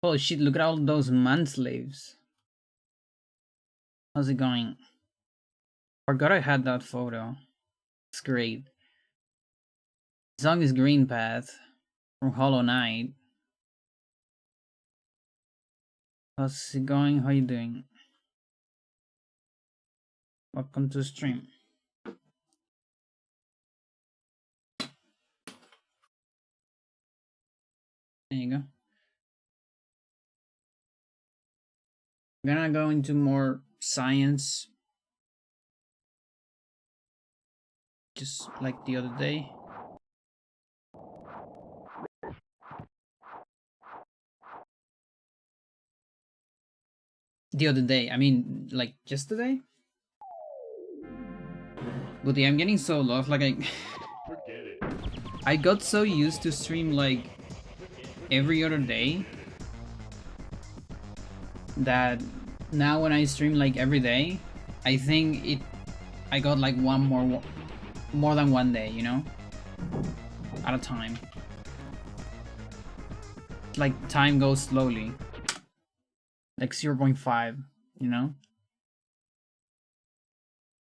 Holy shit, look at all those man slaves. How's it going? Forgot I had that photo. It's great. The song is Green Path from Hollow Knight. How's it going? How you doing? Welcome to the stream. There you go. We're gonna go into more science. Just like the other day. I mean, like yesterday? Woody, I'm getting so lost, like I got so used to stream like every other day that now when I stream like every day, I think I got like more than one day, you know? At a time. Like time goes slowly. Like 0.5, you know?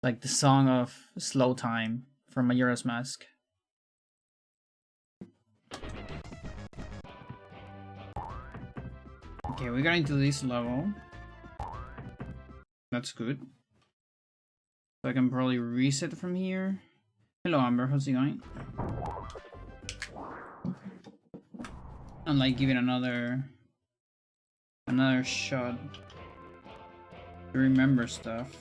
Like the song of Slow Time from Majora's Mask. Okay, we got into this level. That's good. So I can probably reset from here. Hello Amber, how's it going? And like give it another shot to remember stuff.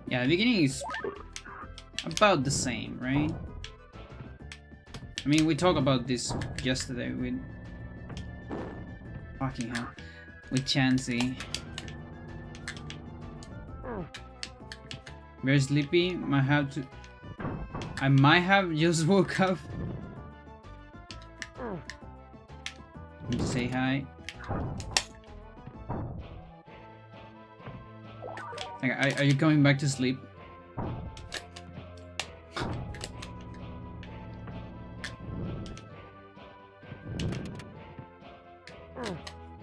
Yeah, the beginning is about the same, right? I mean, we talked about this yesterday with fucking hell, with Chansey. Very sleepy. I might have just woke up. Say hi. Are you coming back to sleep?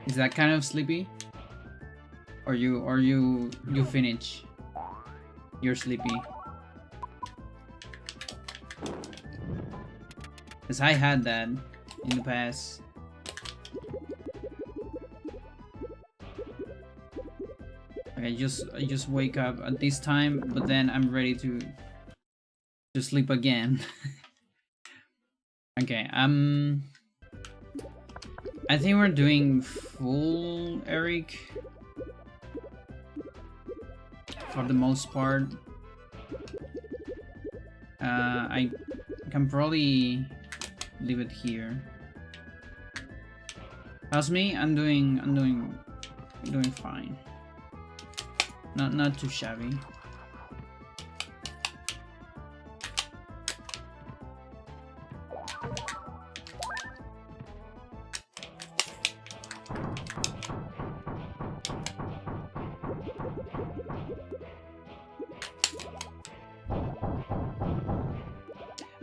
Is that kind of sleepy? Or you finish? You're sleepy. Cause I had that in the past. I just wake up at this time, but then I'm ready to sleep again. Okay, I think we're doing full Eric for the most part. I can probably leave it here. How's me? I'm doing fine. Not too shabby.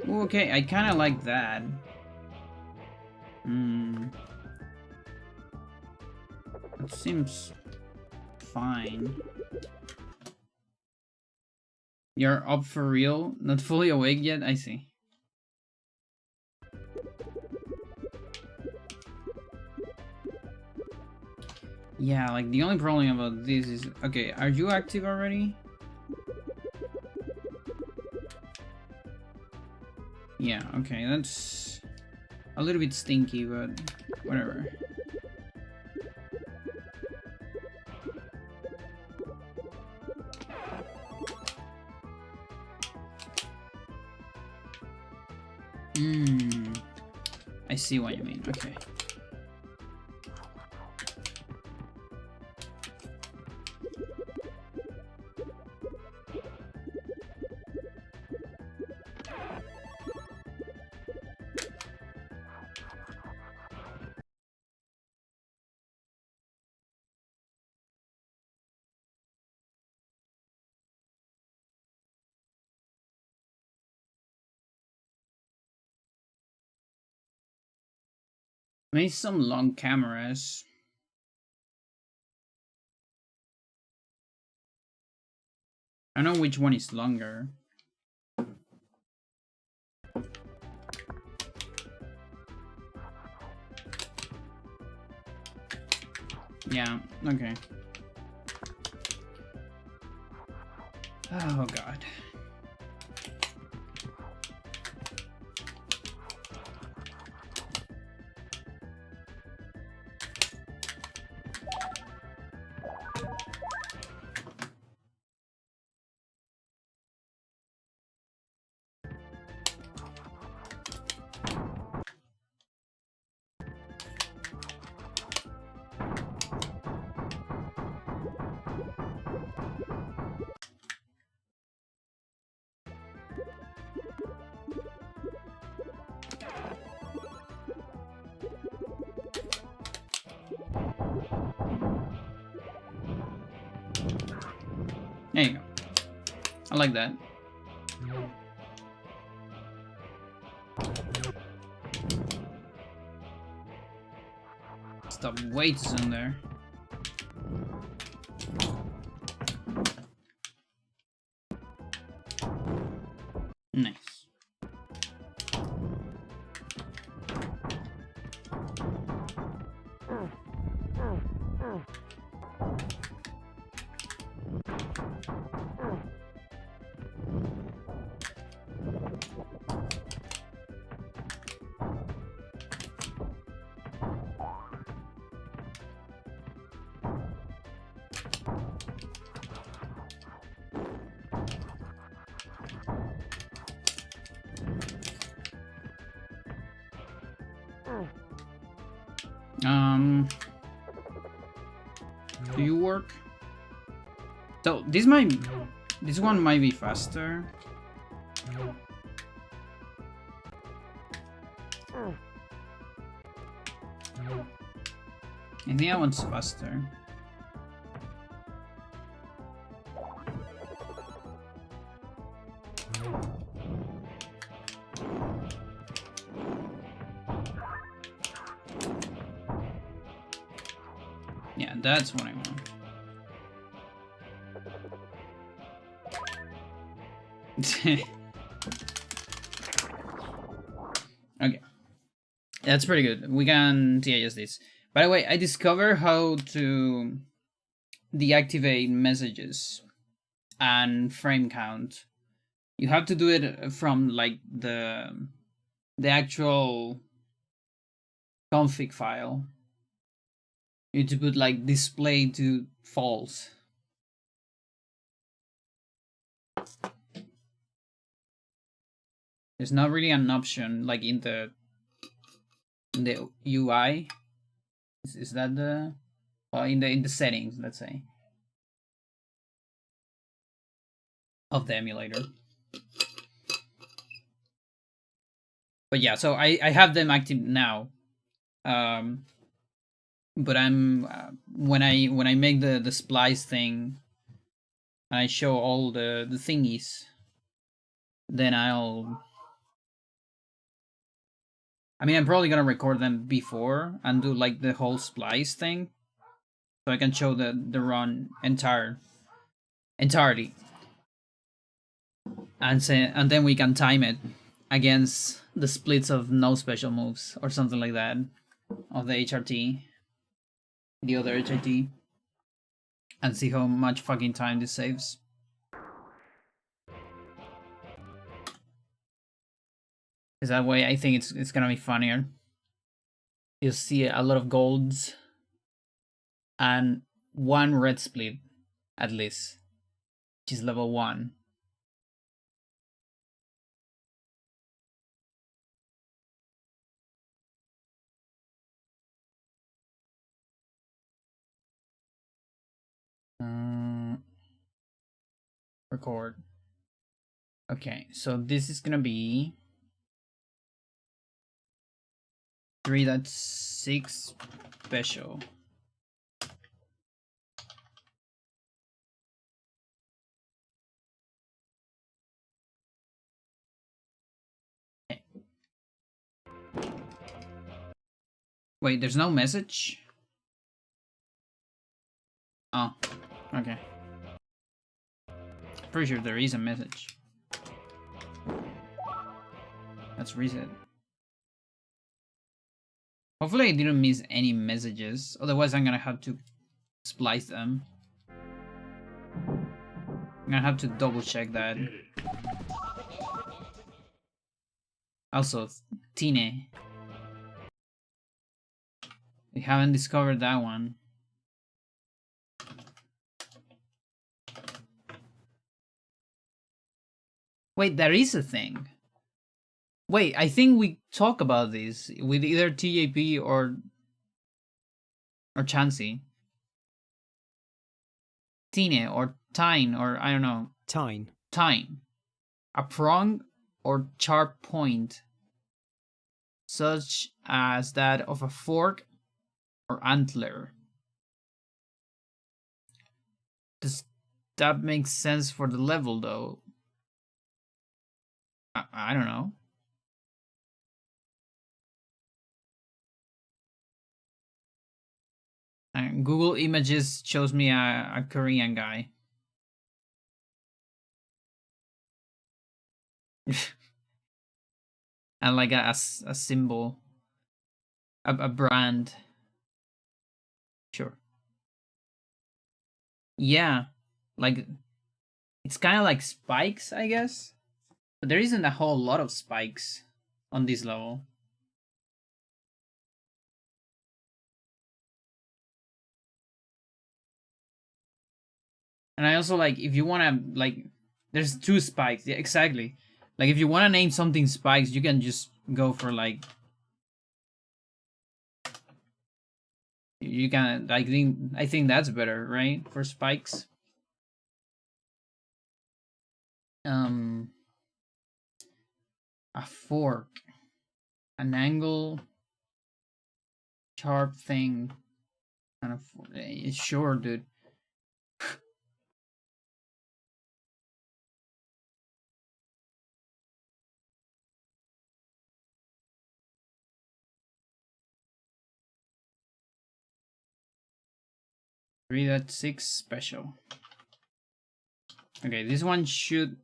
Ooh, okay, I kind of like that. It seems fine. You're up for real? Not fully awake yet? I see. Yeah, like the only problem about this is... Okay, are you active already? Yeah, okay, that's a little bit stinky, but whatever. I see what you mean, okay. Maybe some long cameras. I don't know which one is longer. Yeah, okay. Oh god. There you go. I like that. Stop way too soon there. Nice. Do you work? So this one might be faster. I think that one's faster. Yeah, that's what I want. Okay. That's pretty good. We can TIS this. By the way, I discovered how to deactivate messages and frame count. You have to do it from like the actual config file. You need to put like display to false. There's not really an option like in the UI. Is that the in the settings, let's say, of the emulator. But yeah, so I have them active now. But I'm when I make the splice thing and I show all the thingies, then I'm probably gonna record them before and do like the whole splice thing, so I can show the run entirely, and then we can time it against the splits of no special moves or something like that of the HRT, the other HRT, and see how much fucking time this saves. Because that way I think it's gonna be funnier. You'll see a lot of golds and one red split at least, which is level 1. Record. Okay, so this is gonna be 3.6 special. Okay. Wait, there's no message? Oh, okay. Pretty sure there is a message. Let's reset. Hopefully I didn't miss any messages, otherwise I'm gonna have to splice them. I'm gonna have to double check that. Also, Tine. We haven't discovered that one. Wait, there is a thing. Wait, I think we talk about this with either TAP or Chansey. Tine or Tine or I don't know. Tine. Tine. A prong or sharp point, such as that of a fork or antler. Does that make sense for the level though? I don't know. Google Images shows me a Korean guy. And like a symbol, a brand. Sure. Yeah, like it's kind of like spikes, I guess. But there isn't a whole lot of spikes on this level. And I also like, if you want to, like, there's 2 spikes. Yeah, exactly. Like, if you want to name something spikes, you can just go for like, you can, I think that's better, right? For spikes. A fork, an angle, sharp thing, kind of. Sure, dude. Read that 6 special. Okay, this one should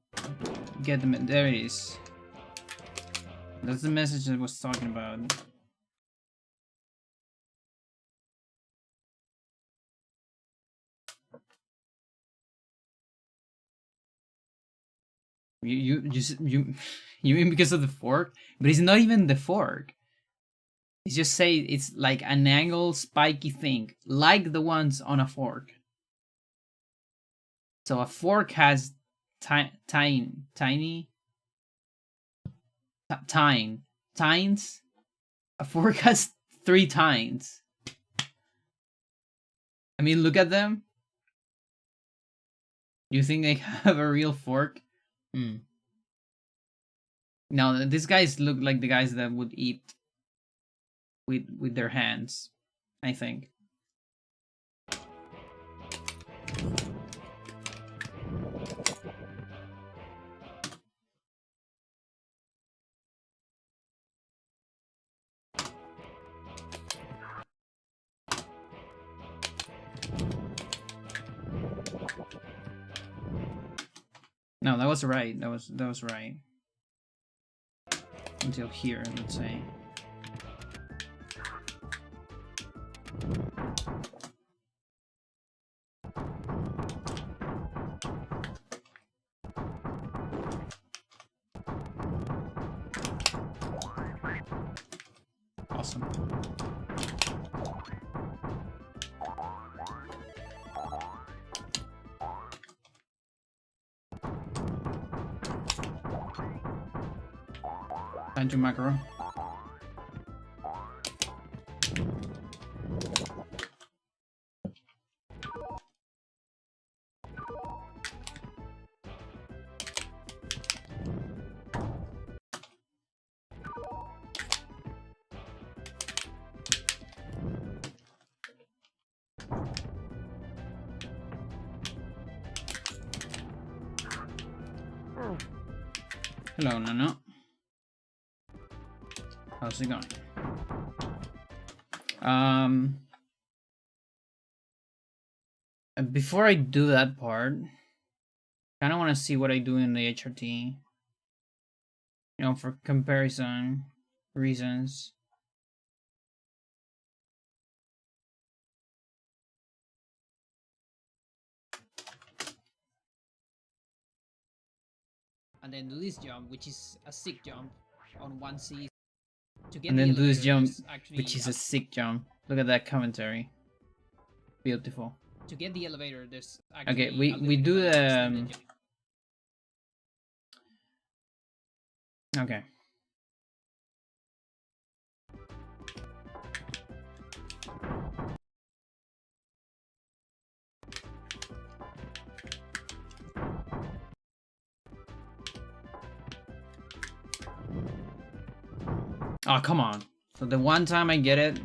get them. There it is. That's the message I was talking about. You you mean because of the fork? But it's not even the fork. It's just say it's like an angle spiky thing, like the ones on a fork. So a fork has tines, tines. A fork has 3 tines. I mean, look at them. You think they have a real fork? Hmm. No, these guys look like the guys that would eat with their hands, I think. No, that was right. That was right. Until here, let's say. Awesome. Thank you, macro. Hello, Nano. How's it going? Before I do that part, kind of want to see what I do in the HRT. You know, for comparison reasons. And then do this jump, which is a sick jump on 1C. And then do this jump, which is a sick jump. Look at that commentary. Beautiful. To get the elevator, there's actually okay. We do the. Okay. Oh, come on. So the one time I get it.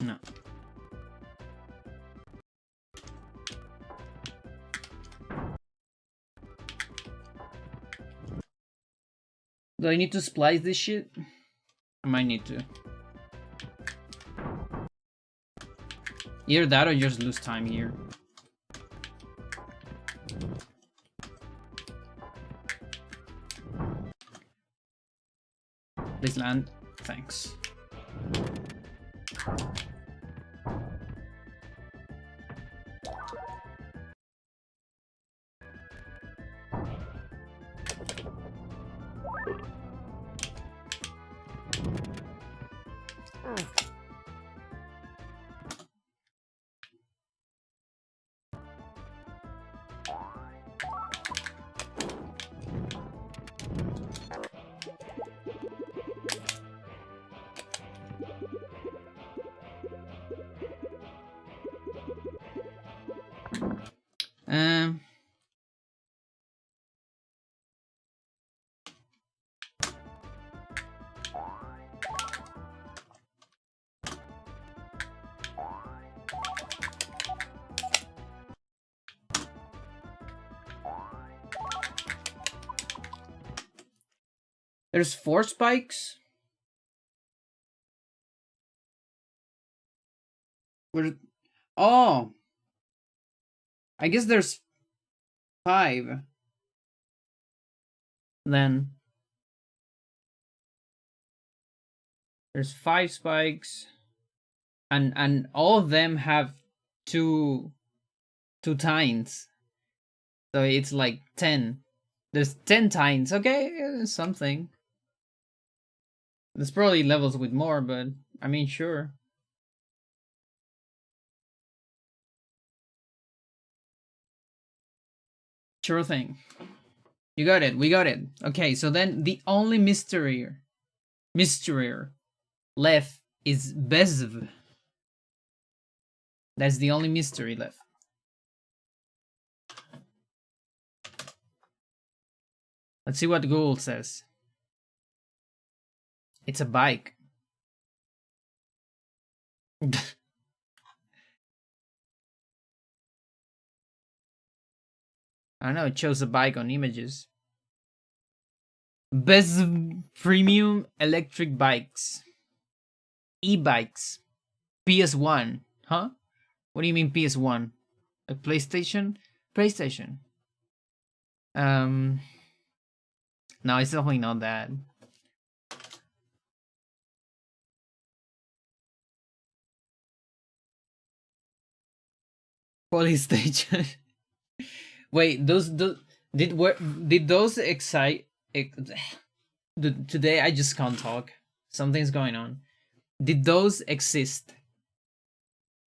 No. Do I need to splice this shit? I might need to. Either that or just lose time here. Please land. Thanks. Um, there's 4 spikes. Where? Oh, I guess there's 5. Then there's 5 spikes, and all of them have two tines. So it's like 10. There's 10 tines. Okay, something. There's probably levels with more, but I mean, sure. Sure thing. You got it. We got it. Okay, so then the only mystery left is Bezv. That's the only mystery left. Let's see what Google says. It's a bike. I don't know, it shows a bike on images. Bezv premium electric bikes. E-bikes. PS1. Huh? What do you mean PS1? A PlayStation? PlayStation. No, it's definitely not that. PlayStation. Wait, those did those excite? Today I just can't talk. Something's going on. Did those exist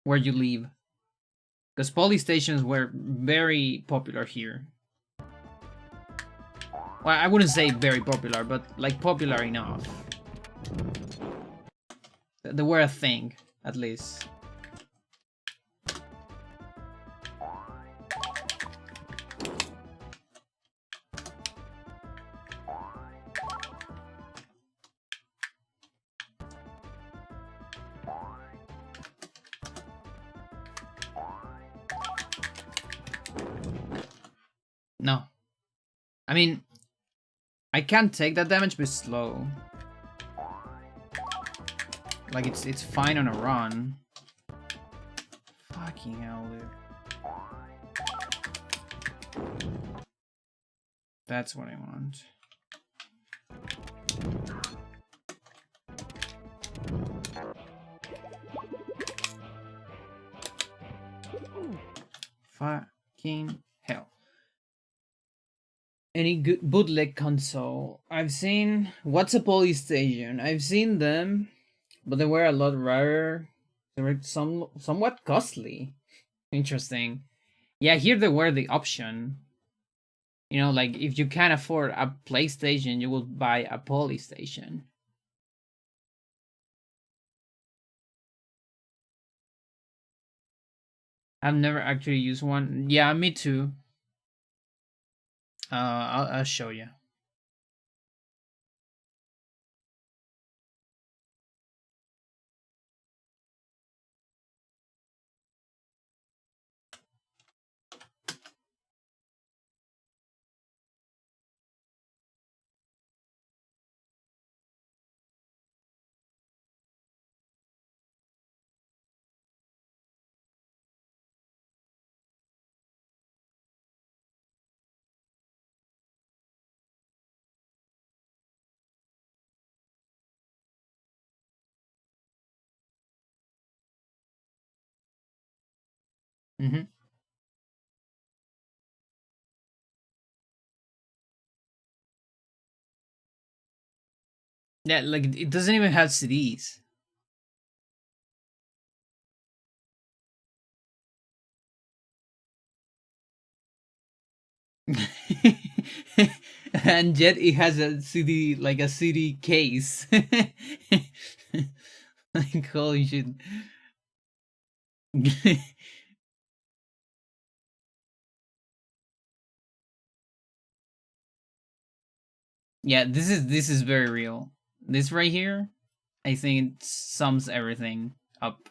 where you live? Because police stations were very popular here. Well, I wouldn't say very popular, but like popular enough. They were a thing, at least. No. I mean, I can't take that damage, but it's slow. Like, it's fine on a run. Fucking hell, dude. That's what I want. Fucking hell. Any good bootleg console? I've seen. What's a police station? I've seen them, but they were a lot rarer. They were somewhat costly. Interesting. Yeah, here they were the option. You know, like if you can't afford a PlayStation, you will buy a police station. I've never actually used one. Yeah, me too. I'll show you. Mm-hmm. Yeah, like it doesn't even have CDs. And yet it has a CD, like a CD case. Like holy shit. Yeah, this is very real. This right here, I think it sums everything up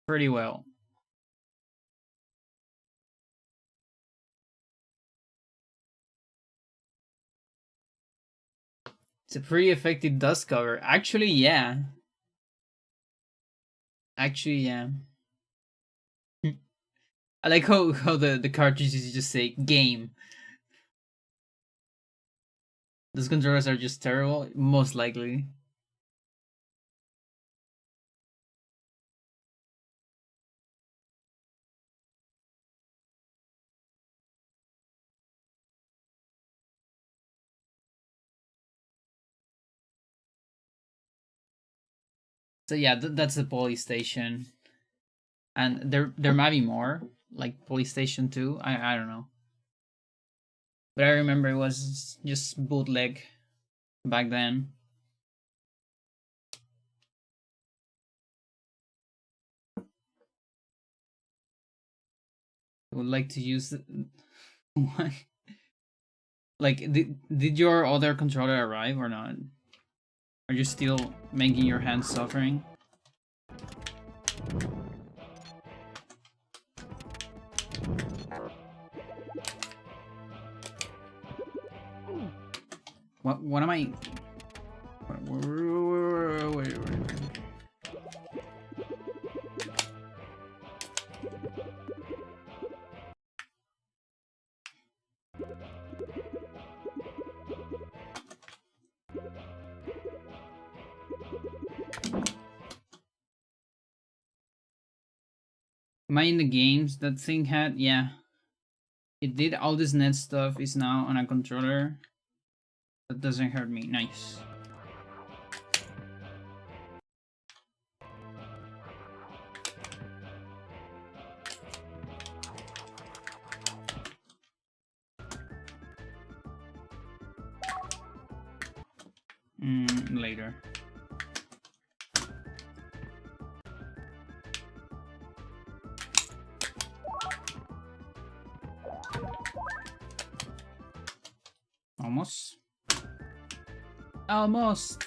pretty well. It's a pretty effective dust cover. Actually, yeah. Actually, yeah. I like how the cartridges just say game. Those controllers are just terrible, most likely. So yeah, that's the police station, and there might be more like police station 2. I don't know, but I remember it was just bootleg back then. I would like to use what? Like, did your other controller arrive or not? Are you still making your hands suffering? What am I? Wait. Am I in the games that thing had? Yeah. It did all this net stuff is now on a controller. That doesn't hurt me. Nice. Later. Almost. Almost.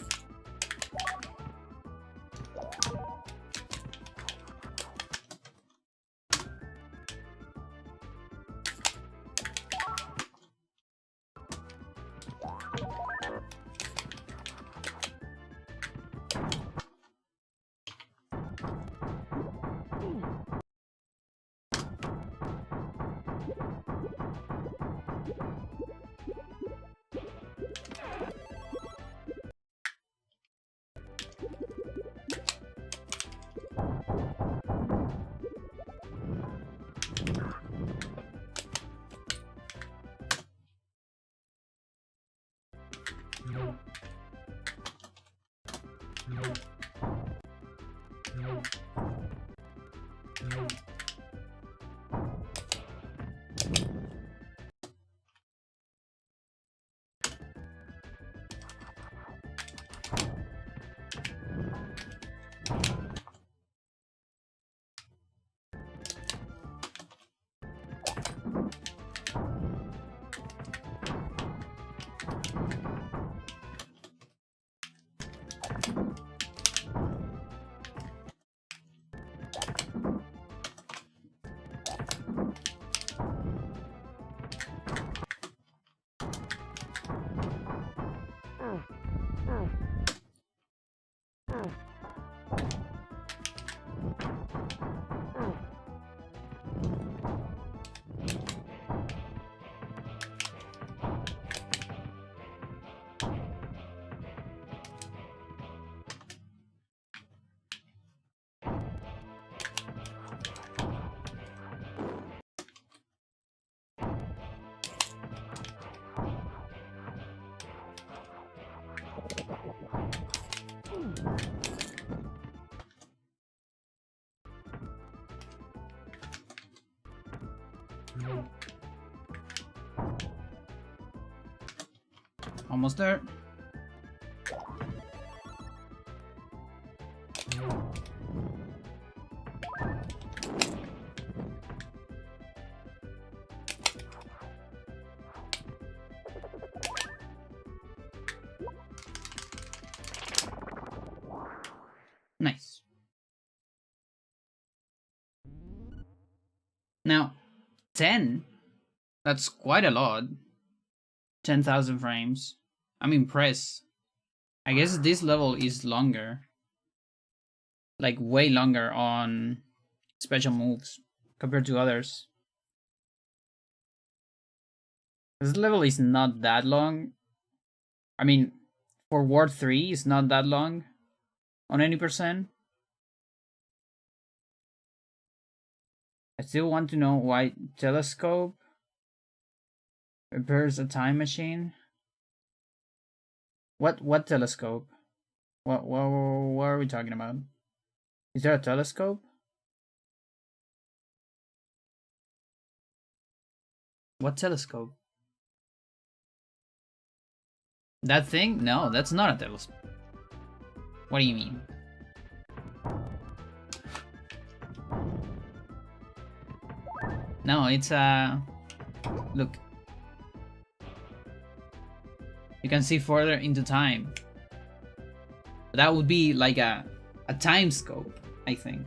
Almost there. Nice. Now, 10. That's quite a lot. 10,000 frames. I'm impressed. I guess this level is longer. Like, way longer on special moves compared to others. This level is not that long. I mean, for Ward 3, it's not that long on any percent. I still want to know why telescope repairs a time machine. What telescope? What are we talking about? Is there a telescope? What telescope? That thing? No, that's not a telescope. What do you mean? No, it's a... Look. You can see further into time. That would be like a time scope, I think.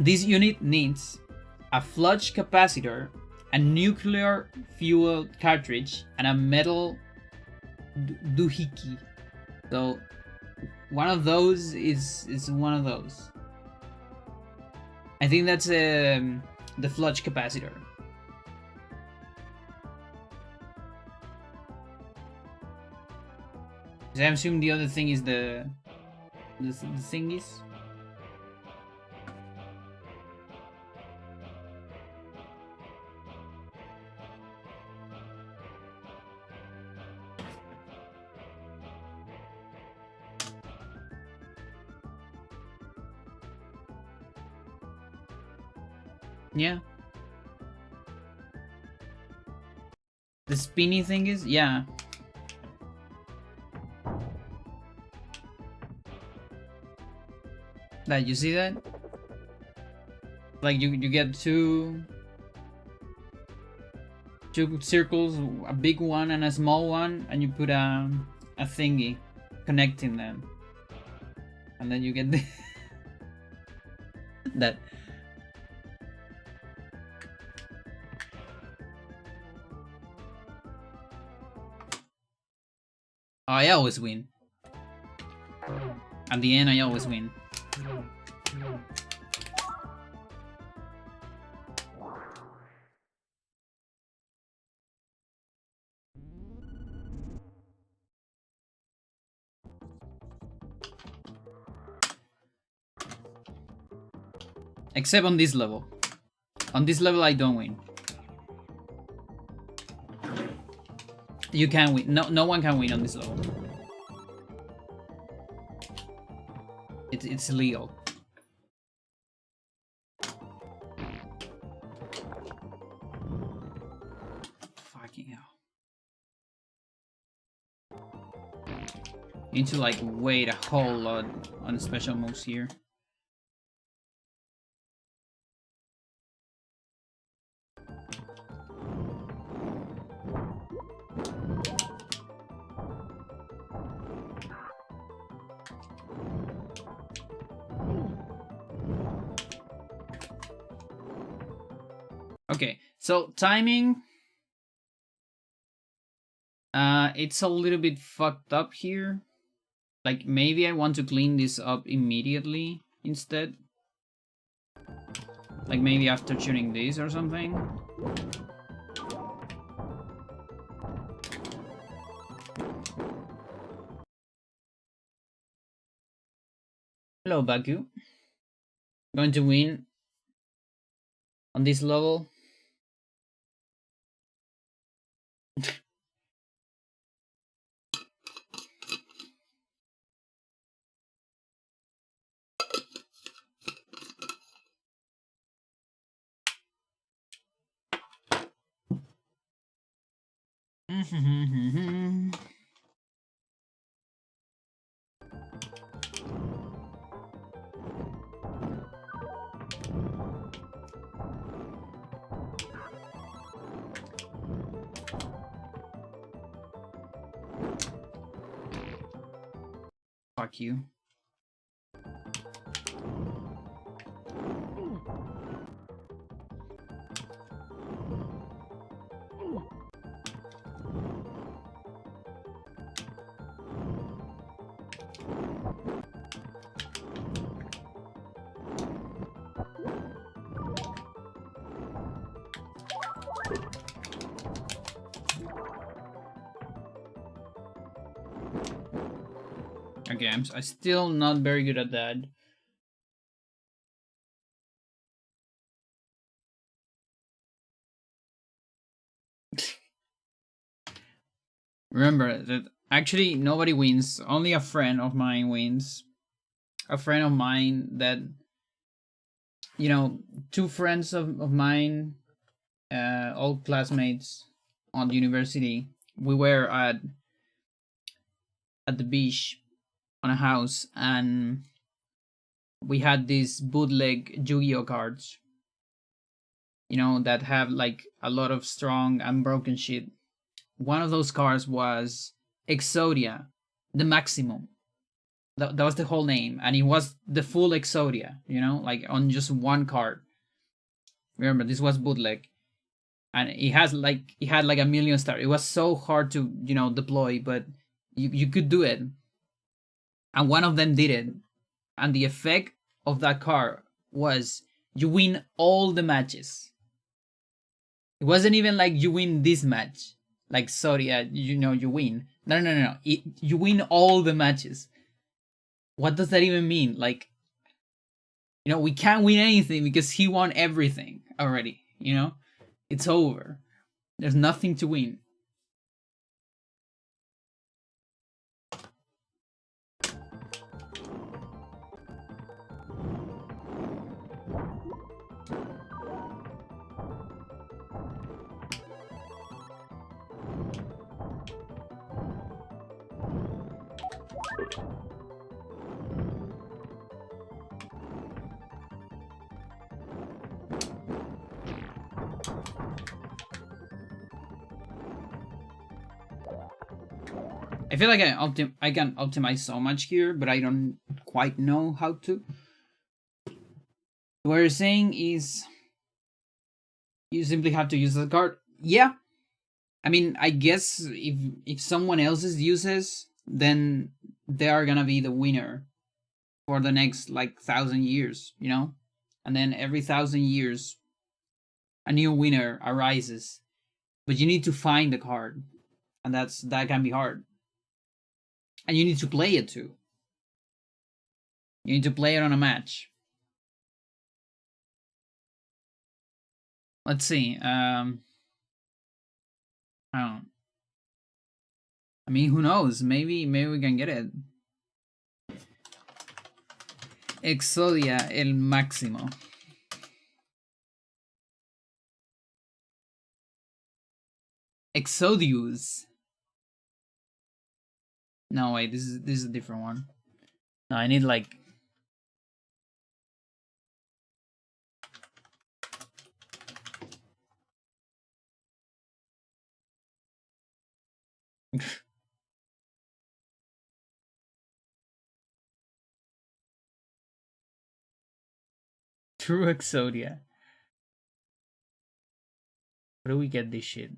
This unit needs a flux capacitor, a nuclear fuel cartridge, and a metal doohickey. So one of those is one of those. I think that's the flux capacitor. I assume the other thing is the thingies. Yeah. The spinny thing is? Yeah. That, you see that? Like you get two circles, a big one and a small one, and you put a thingy connecting them. And then you get that. I always win. At the end, I always win. Except on this level. On this level, I don't win. You can't win. No one can win on this level. It's illegal. Fucking hell. You need to like wait a whole lot on special moves here. Okay, so timing. It's a little bit fucked up here. Like, maybe I want to clean this up immediately instead. Like, maybe after shooting this or something. Hello, Baku. Going to win on this level. Fuck you. Okay, I'm still not very good at that. Remember that actually nobody wins. Only a friend of mine wins. A friend of mine that, you know, two friends of mine, old classmates on the university. We were at the beach on a house, and we had these bootleg Yu-Gi-Oh cards. You know, that have like a lot of strong and broken shit. One of those cards was Exodia, the maximum. That was the whole name, and it was the full Exodia. You know, like on just one card. Remember, this was bootleg, and it had like a million stars. It was so hard to deploy, but you could do it, and one of them did it, and the effect of that card was you win all the matches. It wasn't even like you win this match, like sorry, you win. No, no, no, no. You win all the matches. What does that even mean? Like, we can't win anything because he won everything already. It's over. There's nothing to win. I feel like I can optimize so much here, but I don't quite know how to. What you're saying is you simply have to use the card. Yeah. I mean, I guess if someone else's uses, then they are gonna be the winner for the next like 1,000 years, and then every 1,000 years a new winner arises, but you need to find the card, and that can be hard, and you need to play it too. You need to play it on a match. Let's see. I don't. I mean, who knows? Maybe we can get it. Exodia el máximo. Exodius. No, wait, this is a different one. No, I need like true Exodia. Where do we get this shit?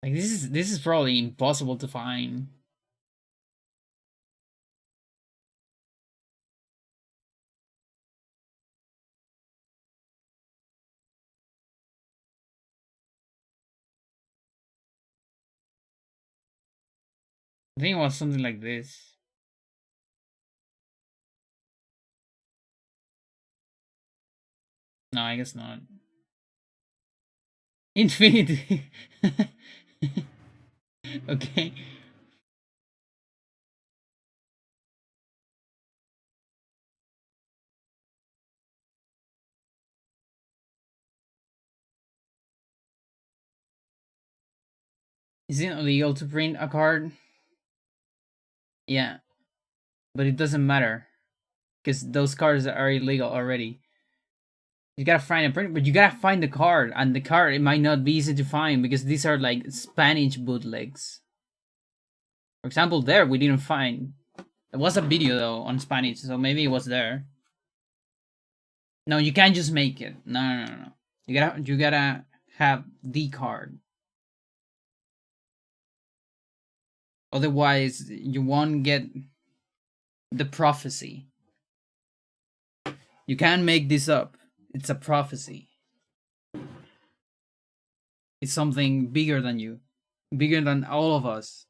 Like this is probably impossible to find. I think it was something like this. No, I guess not. Infinity. Okay. Is it illegal to print a card? Yeah, but it doesn't matter because those cards are illegal already. You gotta find a print, but you gotta find the card, and the card it might not be easy to find because these are like Spanish bootlegs. For example, there we didn't find. There was a video though on Spanish, so maybe it was there. No, you can't just make it. No, no, no, no. You gotta have the card. Otherwise, you won't get the prophecy. You can't make this up. It's a prophecy. It's something bigger than you, bigger than all of us.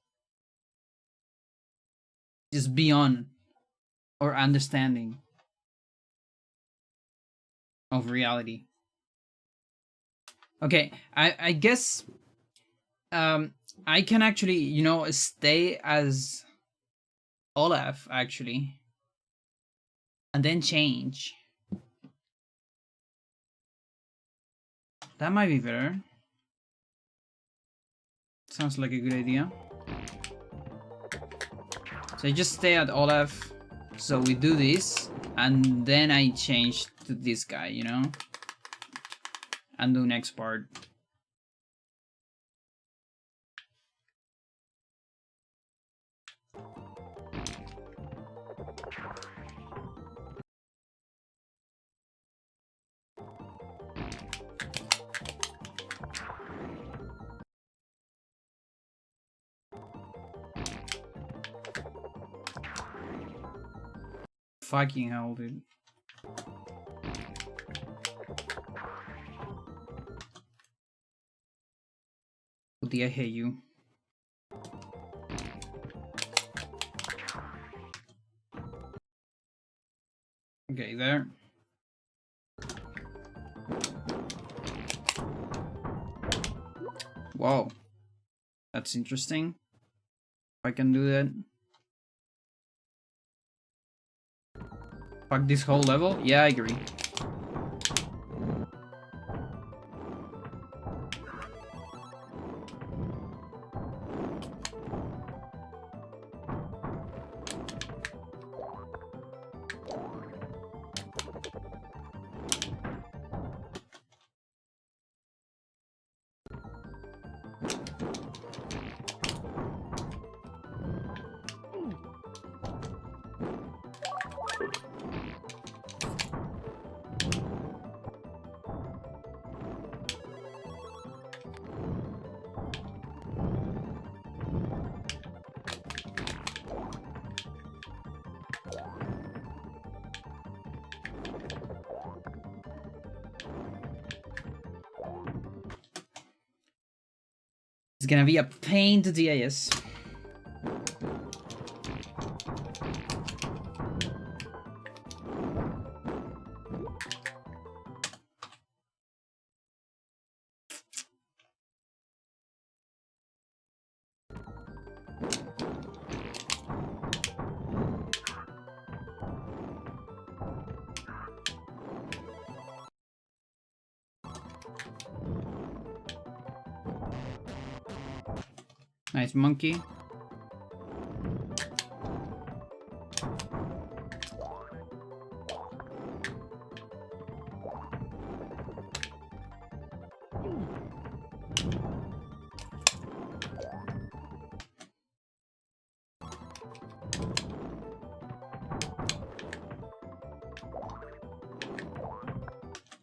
Just beyond our understanding of reality. Okay, I guess I can actually, stay as Olaf actually, and then change. That might be better. Sounds like a good idea. So I just stay at Olaf. So we do this, and then I change to this guy, and do next part. Fucking hell, dude. Woody, I hate you. Okay, there. Wow. That's interesting. I can do that. Fuck this whole level? Yeah, I agree. It's gonna be a pain to DIS. Nice monkey.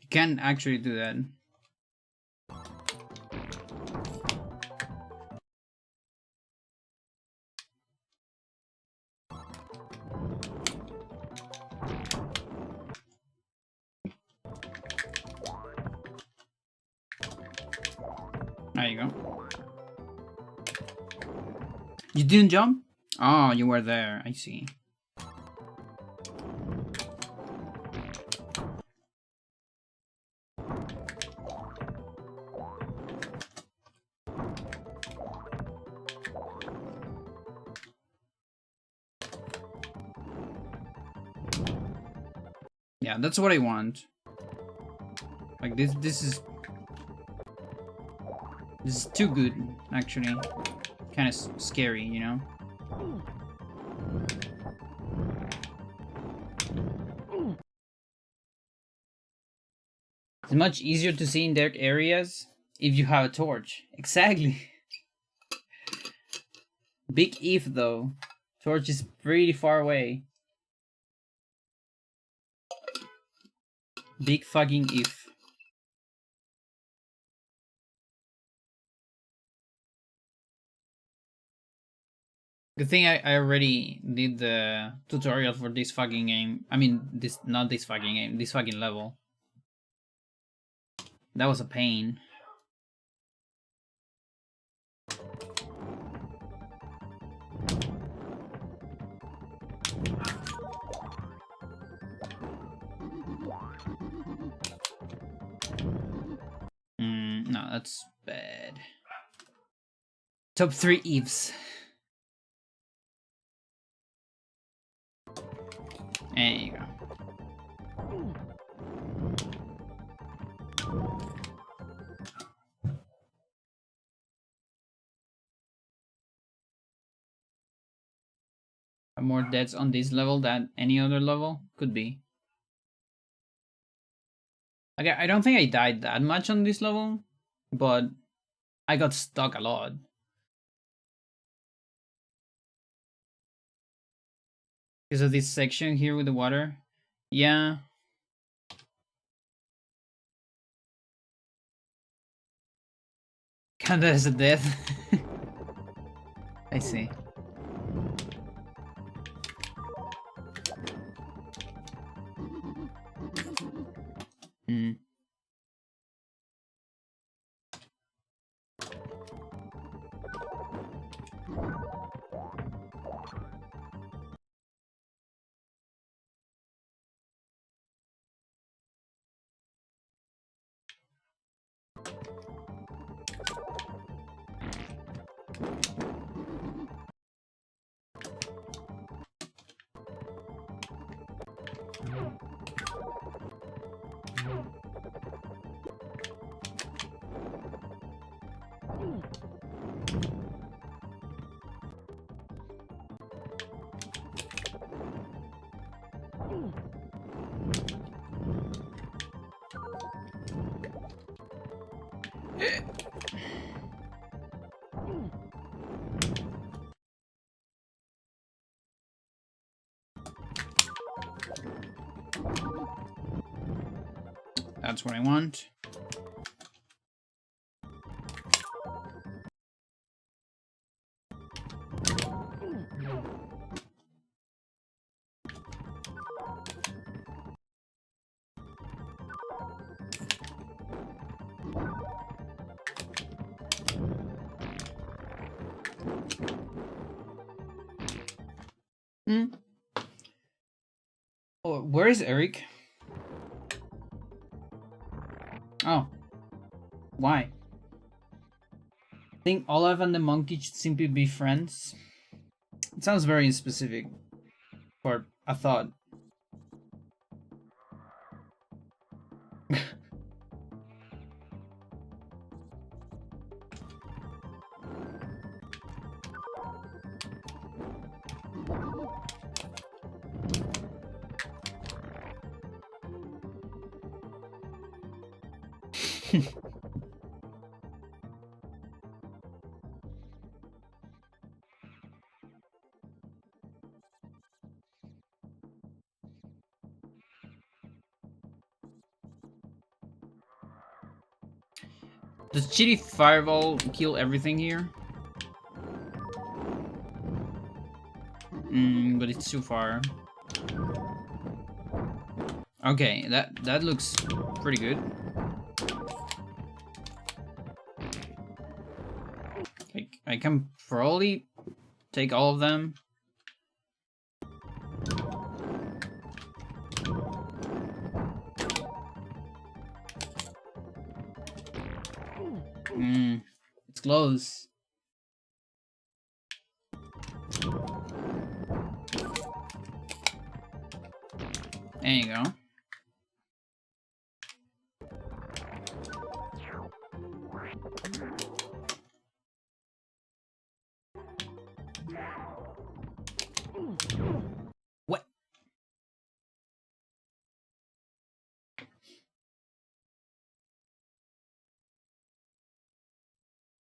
You can actually do that. There you go. You didn't jump? Oh, you were there. I see. Yeah, that's what I want. Like this is too good, actually. Kind of scary, you know? It's much easier to see in dark areas if you have a torch. Exactly. Big if though. Torch is pretty far away. Big fucking if. Good thing I already did the tutorial for this fucking game. I mean, not this fucking game, this fucking level. That was a pain. No, that's bad. Top 3 Eves. There you go. More deaths on this level than any other level? Could be. Okay, I don't think I died that much on this level, but I got stuck a lot. Because of this section here with the water. Yeah. Kinda as a death. I see. Hmm. That's what I want. Oh, where is Eric? Oh. Why? Think Olaf and the monkey should simply be friends? It sounds very specific for a thought. Does Chitty Fireball kill everything here? But it's too far. Okay, that looks pretty good. Like, I can probably take all of them. It's close. There you go. What?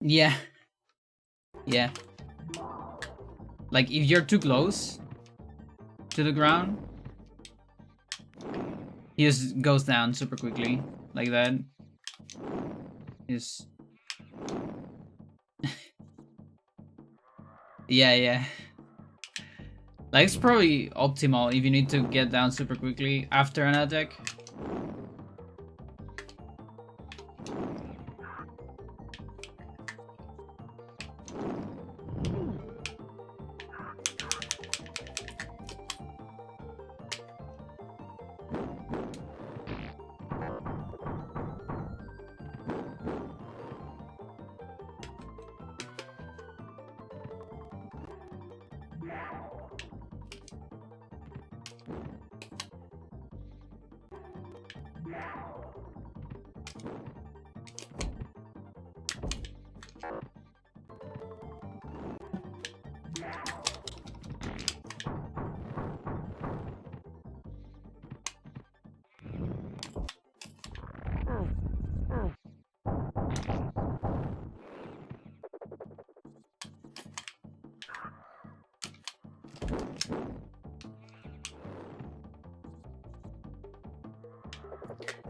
Yeah. Yeah. Like, if you're too close to the ground, he just goes down super quickly. Like that. Is yeah, yeah. Like, it's probably optimal if you need to get down super quickly after an attack.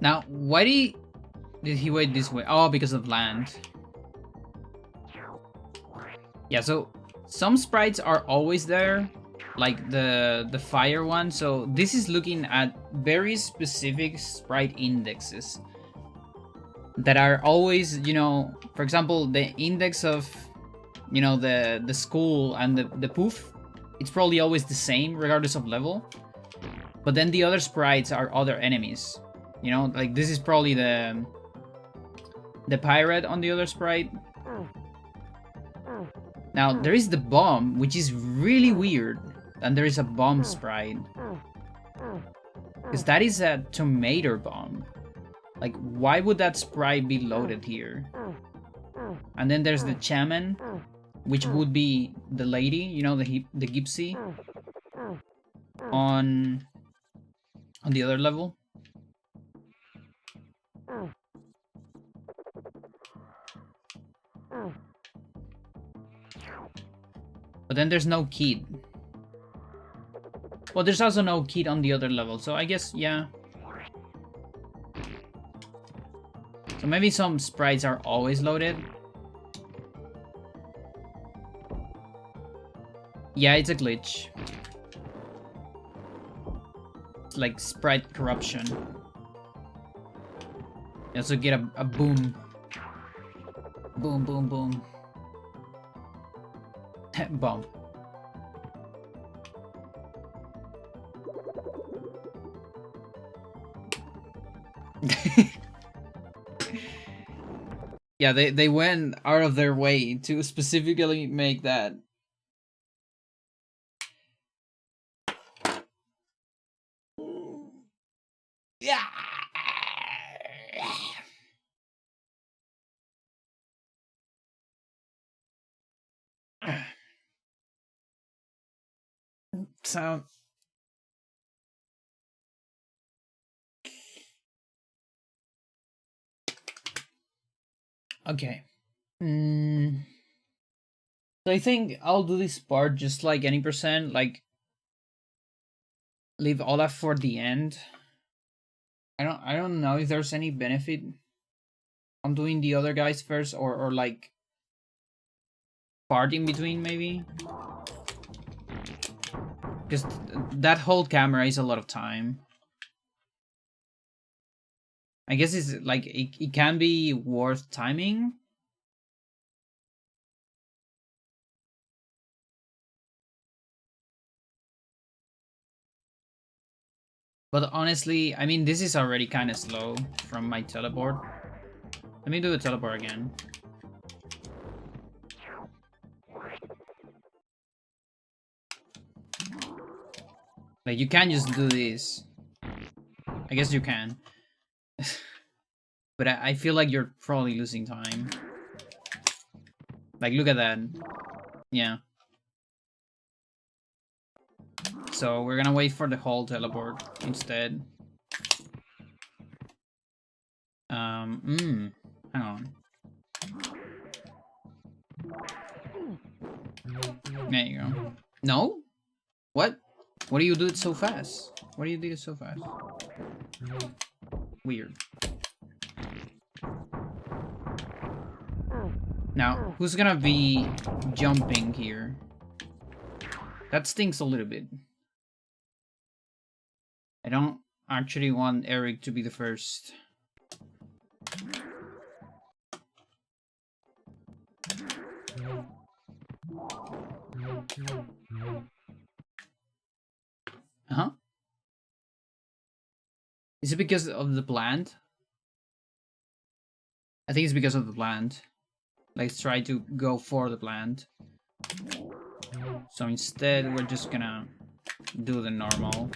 Now, why did he wait this way? Oh, because of land. Yeah, so some sprites are always there, like the fire one. So this is looking at very specific sprite indexes that are always, you know, for example, the index of, you know, the skull and the poof, it's probably always the same regardless of level. But then the other sprites are other enemies. You know, like this is probably the pirate on the other sprite. Now, there is the bomb, which is really weird. And there is a bomb sprite. Because that is a tomato bomb. Like, why would that sprite be loaded here? And then there's the shaman, which would be the lady, you know, the gypsy. On the other level. But then there's no kid. Well, there's also no kid on the other level, so I guess, yeah. So maybe some sprites are always loaded. Yeah, it's a glitch. It's like sprite corruption. You also get a boom. Boom, boom, boom. Bomb. Yeah, they went out of their way to specifically make that. Yeah. So okay. So I think I'll do this part just like any percent, like leave Olaf for the end. I don't know if there's any benefit on doing the other guys first, or like part in between maybe. Because that whole camera is a lot of time. I guess it's like it can be worth timing. But honestly, I mean, this is already kind of slow from my teleport. Let me do the teleport again. Like, you can't just do this. I guess you can. But I feel like you're probably losing time. Like, look at that. Yeah. So we're gonna wait for the whole teleport instead. Hang on. There you go. No? What? What do you do it so fast? What do you do it so fast? Weird. Now, who's gonna be jumping here? That stinks a little bit. I don't actually want Eric to be the first. Huh? Is it because of the plant? I think it's because of the plant. Let's try to go for the plant. So instead, we're just gonna do the normal.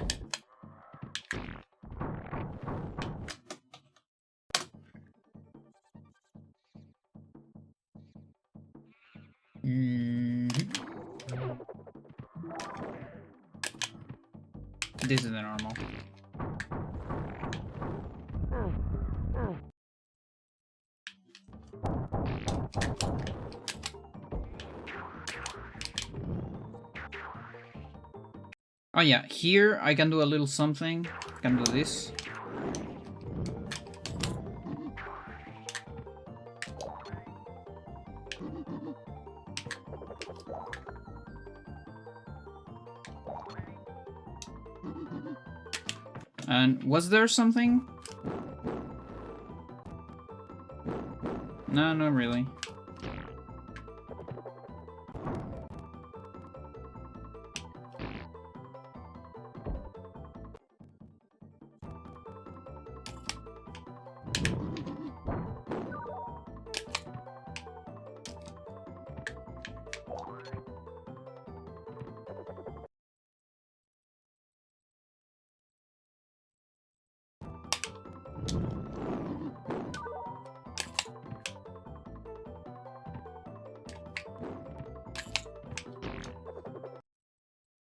This is the normal. Oh yeah, here I can do a little something. I can do this. And was there something? No, not really.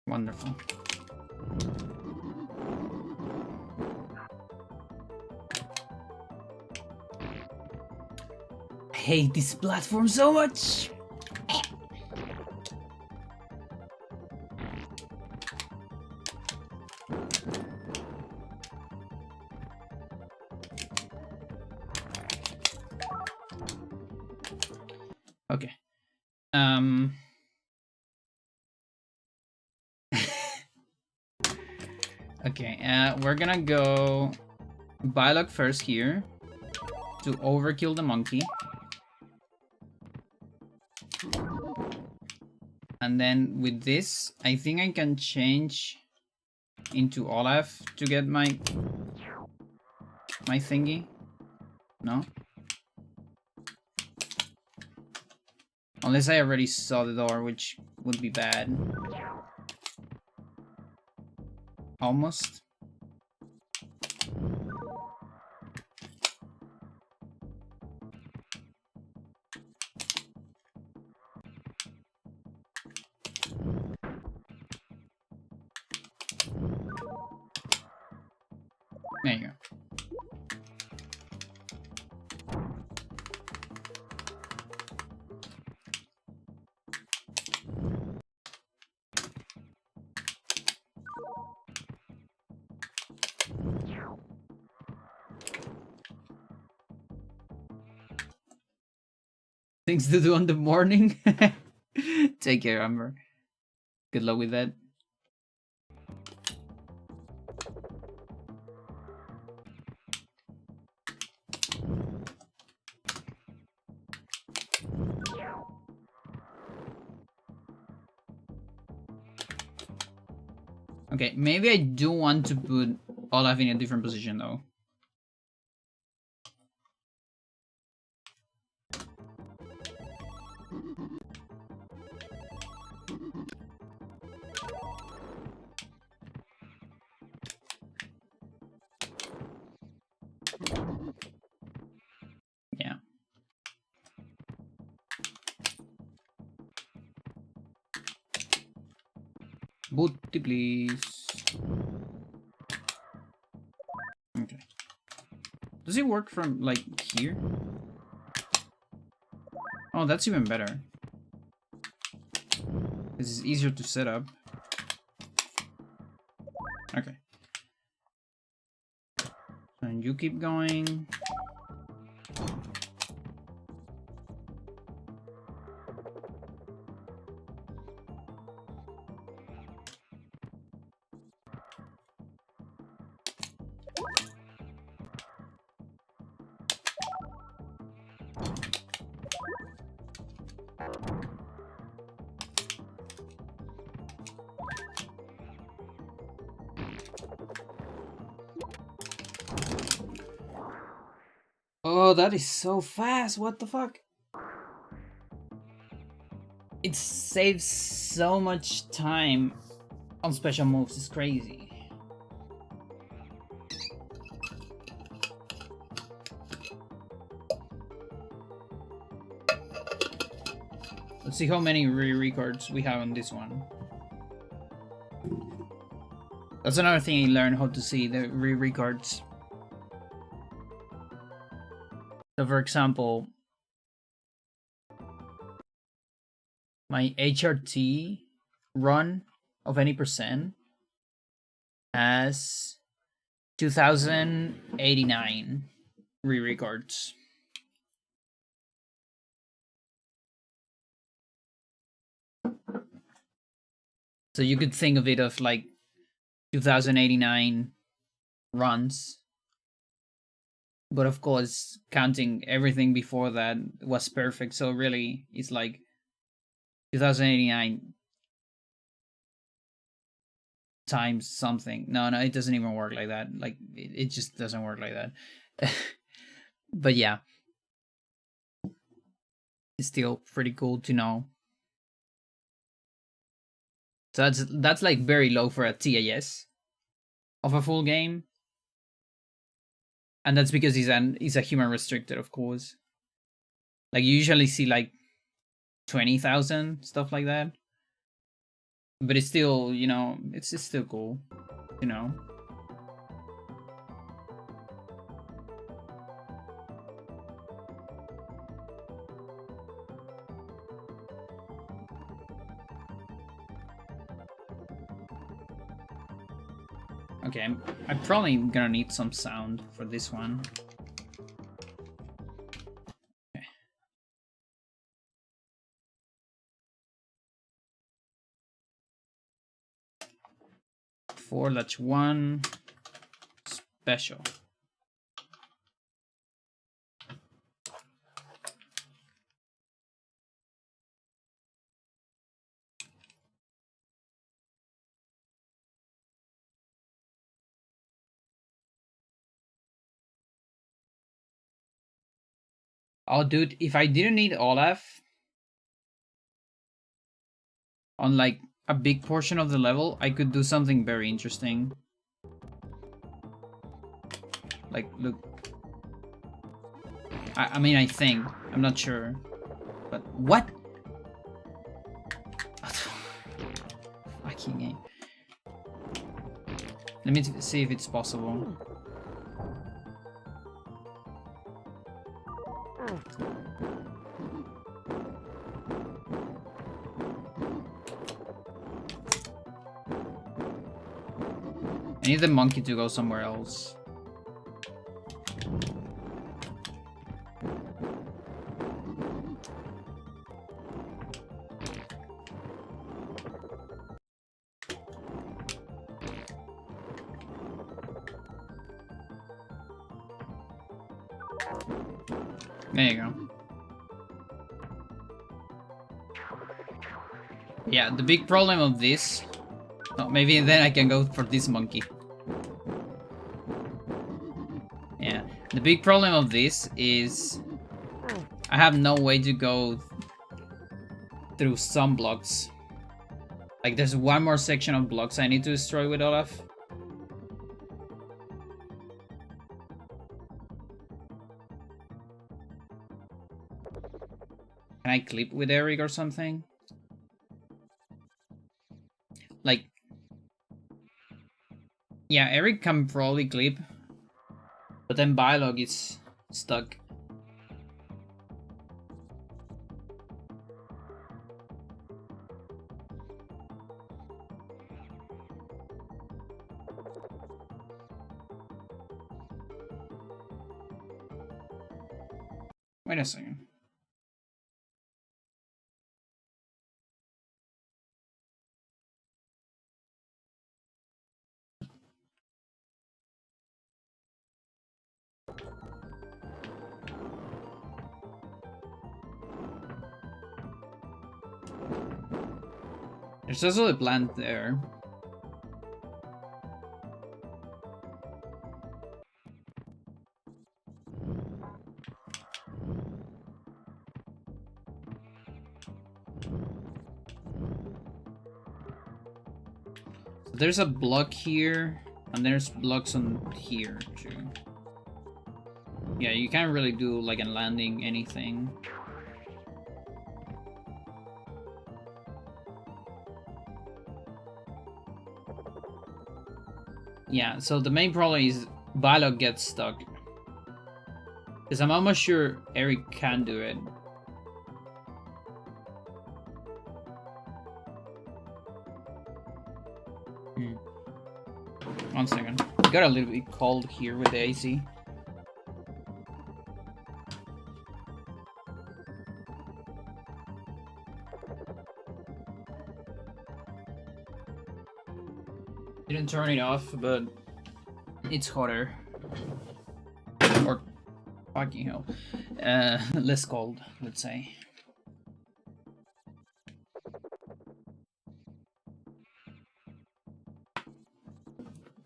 Wonderful. I hate this platform so much. Okay. Okay, we're gonna go Bylog first here to overkill the monkey. And then with this, I think I can change into Olaf to get my thingy. No? Unless I already saw the door, which would be bad. Almost. There you go. Things to do on the morning. Take care, Amber. Good luck with that. Okay, maybe I do want to put Olaf in a different position though. Yeah. Booty, please. Okay. Does it work from, like, here? Oh, that's even better. This is easier to set up. Okay. And you keep going. Oh, that is so fast. What the fuck? It saves so much time on special moves. It's crazy. Let's see how many re-records we have on this one. That's another thing I learned, how to see the re-records. So for example, my HRT run of any percent has 2089 re-records. So you could think of it of like 2089 runs. But of course, counting everything before that was perfect. So really, it's like 2089 times something. No, it doesn't even work like that. Like, it just doesn't work like that. But yeah. It's still pretty cool to know. So that's like very low for a TAS of a full game. And that's because he's a human restricted, of course. Like, you usually see like 20,000, stuff like that. But it's still, you know, it's still cool, you know. Okay, I'm probably gonna need some sound for this one. Okay. 4-1 special. Oh, dude, if I didn't need Olaf on like a big portion of the level, I could do something very interesting. Like, look. I mean, I think. I'm not sure. But what? Fucking A. Let me see if it's possible. I need the monkey to go somewhere else. There you go. Yeah, the big problem of this... Oh, maybe then I can go for this monkey. Yeah, the big problem of this is... I have no way to go through some blocks. Like, there's one more section of blocks I need to destroy with Olaf. Can I clip with Eric or something? Like, Yeah, Eric can probably clip, but then Bylog is stuck. Wait a second. There's also a plant there. So there's a block here, and there's blocks on here too. Yeah, you can't really do like a landing anything. Yeah, so the main problem is Bylog gets stuck. Because I'm almost sure Eric can do it. One second. It got a little bit cold here with the AC. Didn't turn it off, but it's hotter. Or fucking hell. Less cold, let's say.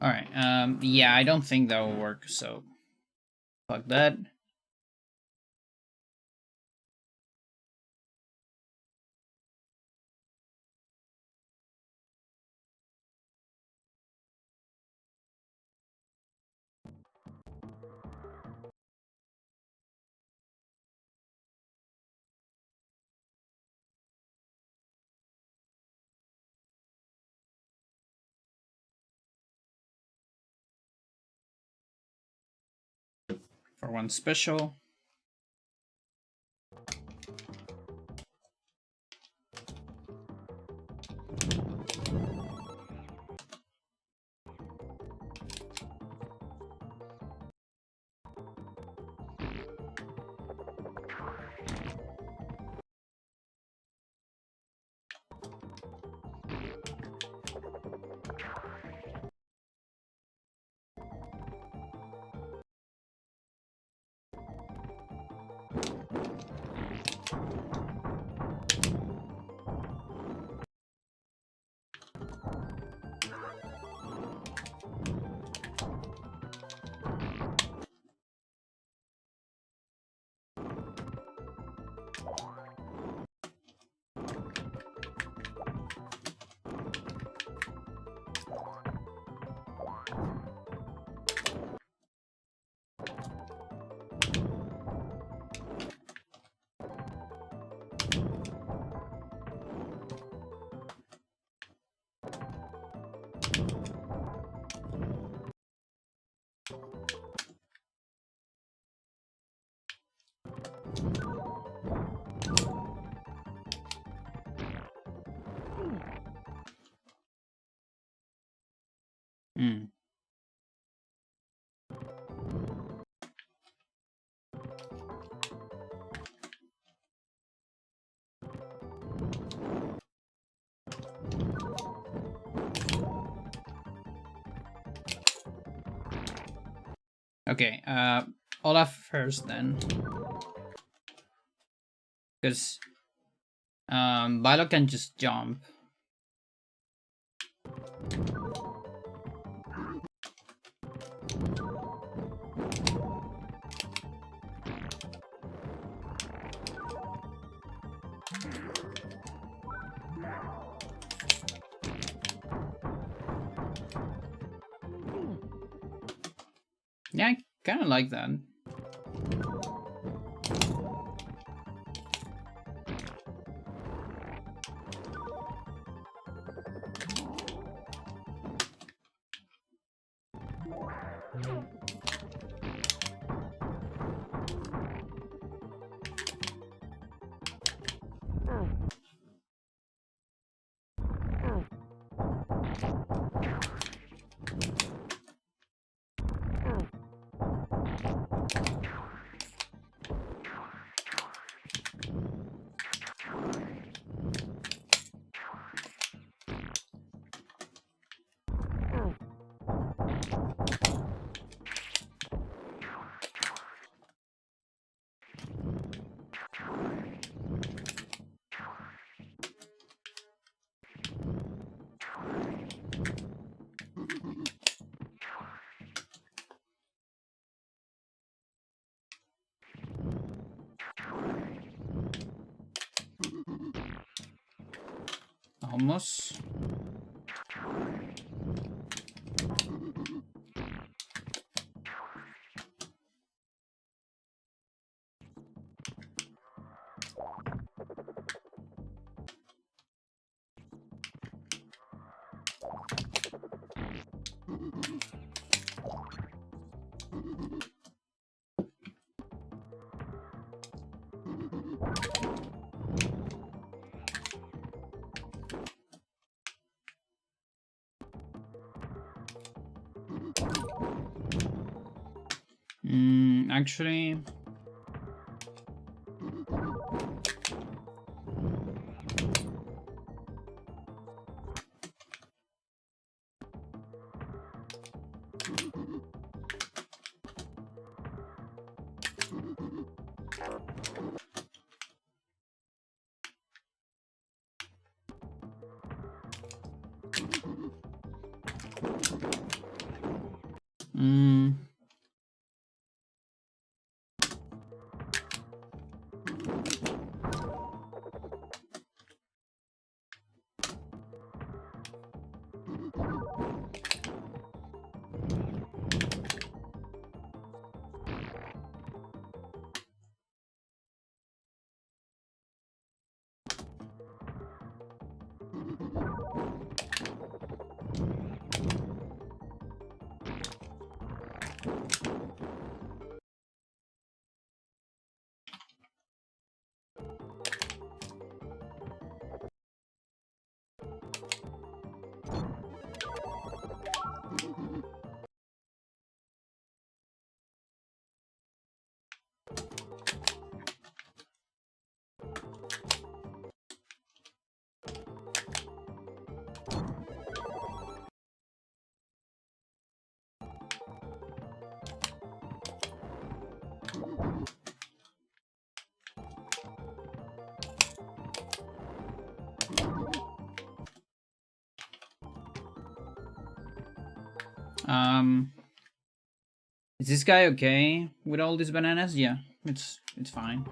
Alright, yeah, I don't think that will work, so fuck that. For one special. Hmm. Okay, Olaf first then. Because Bilo can just jump. Yeah, I kind of like that. Almost. Actually, is this guy okay with all these bananas? Yeah, it's fine.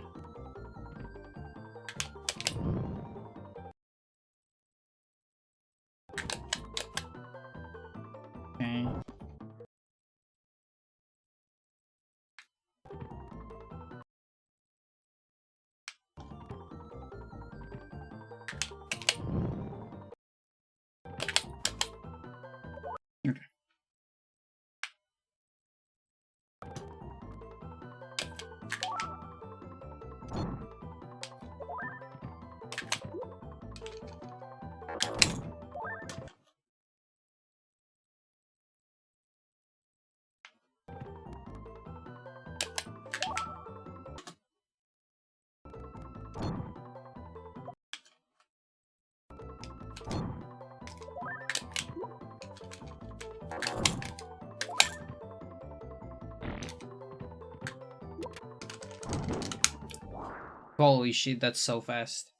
Okay. Okay. Holy shit, that's so fast.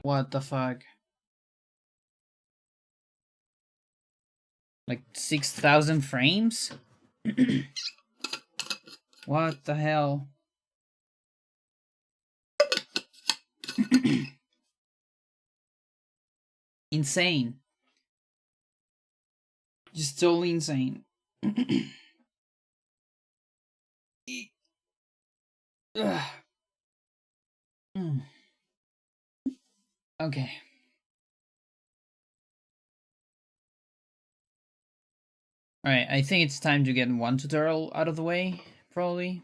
What the fuck? Like 6,000 frames? What the hell? Insane. Just totally insane. Ugh. Okay. Alright, I think it's time to get one tutorial out of the way, probably.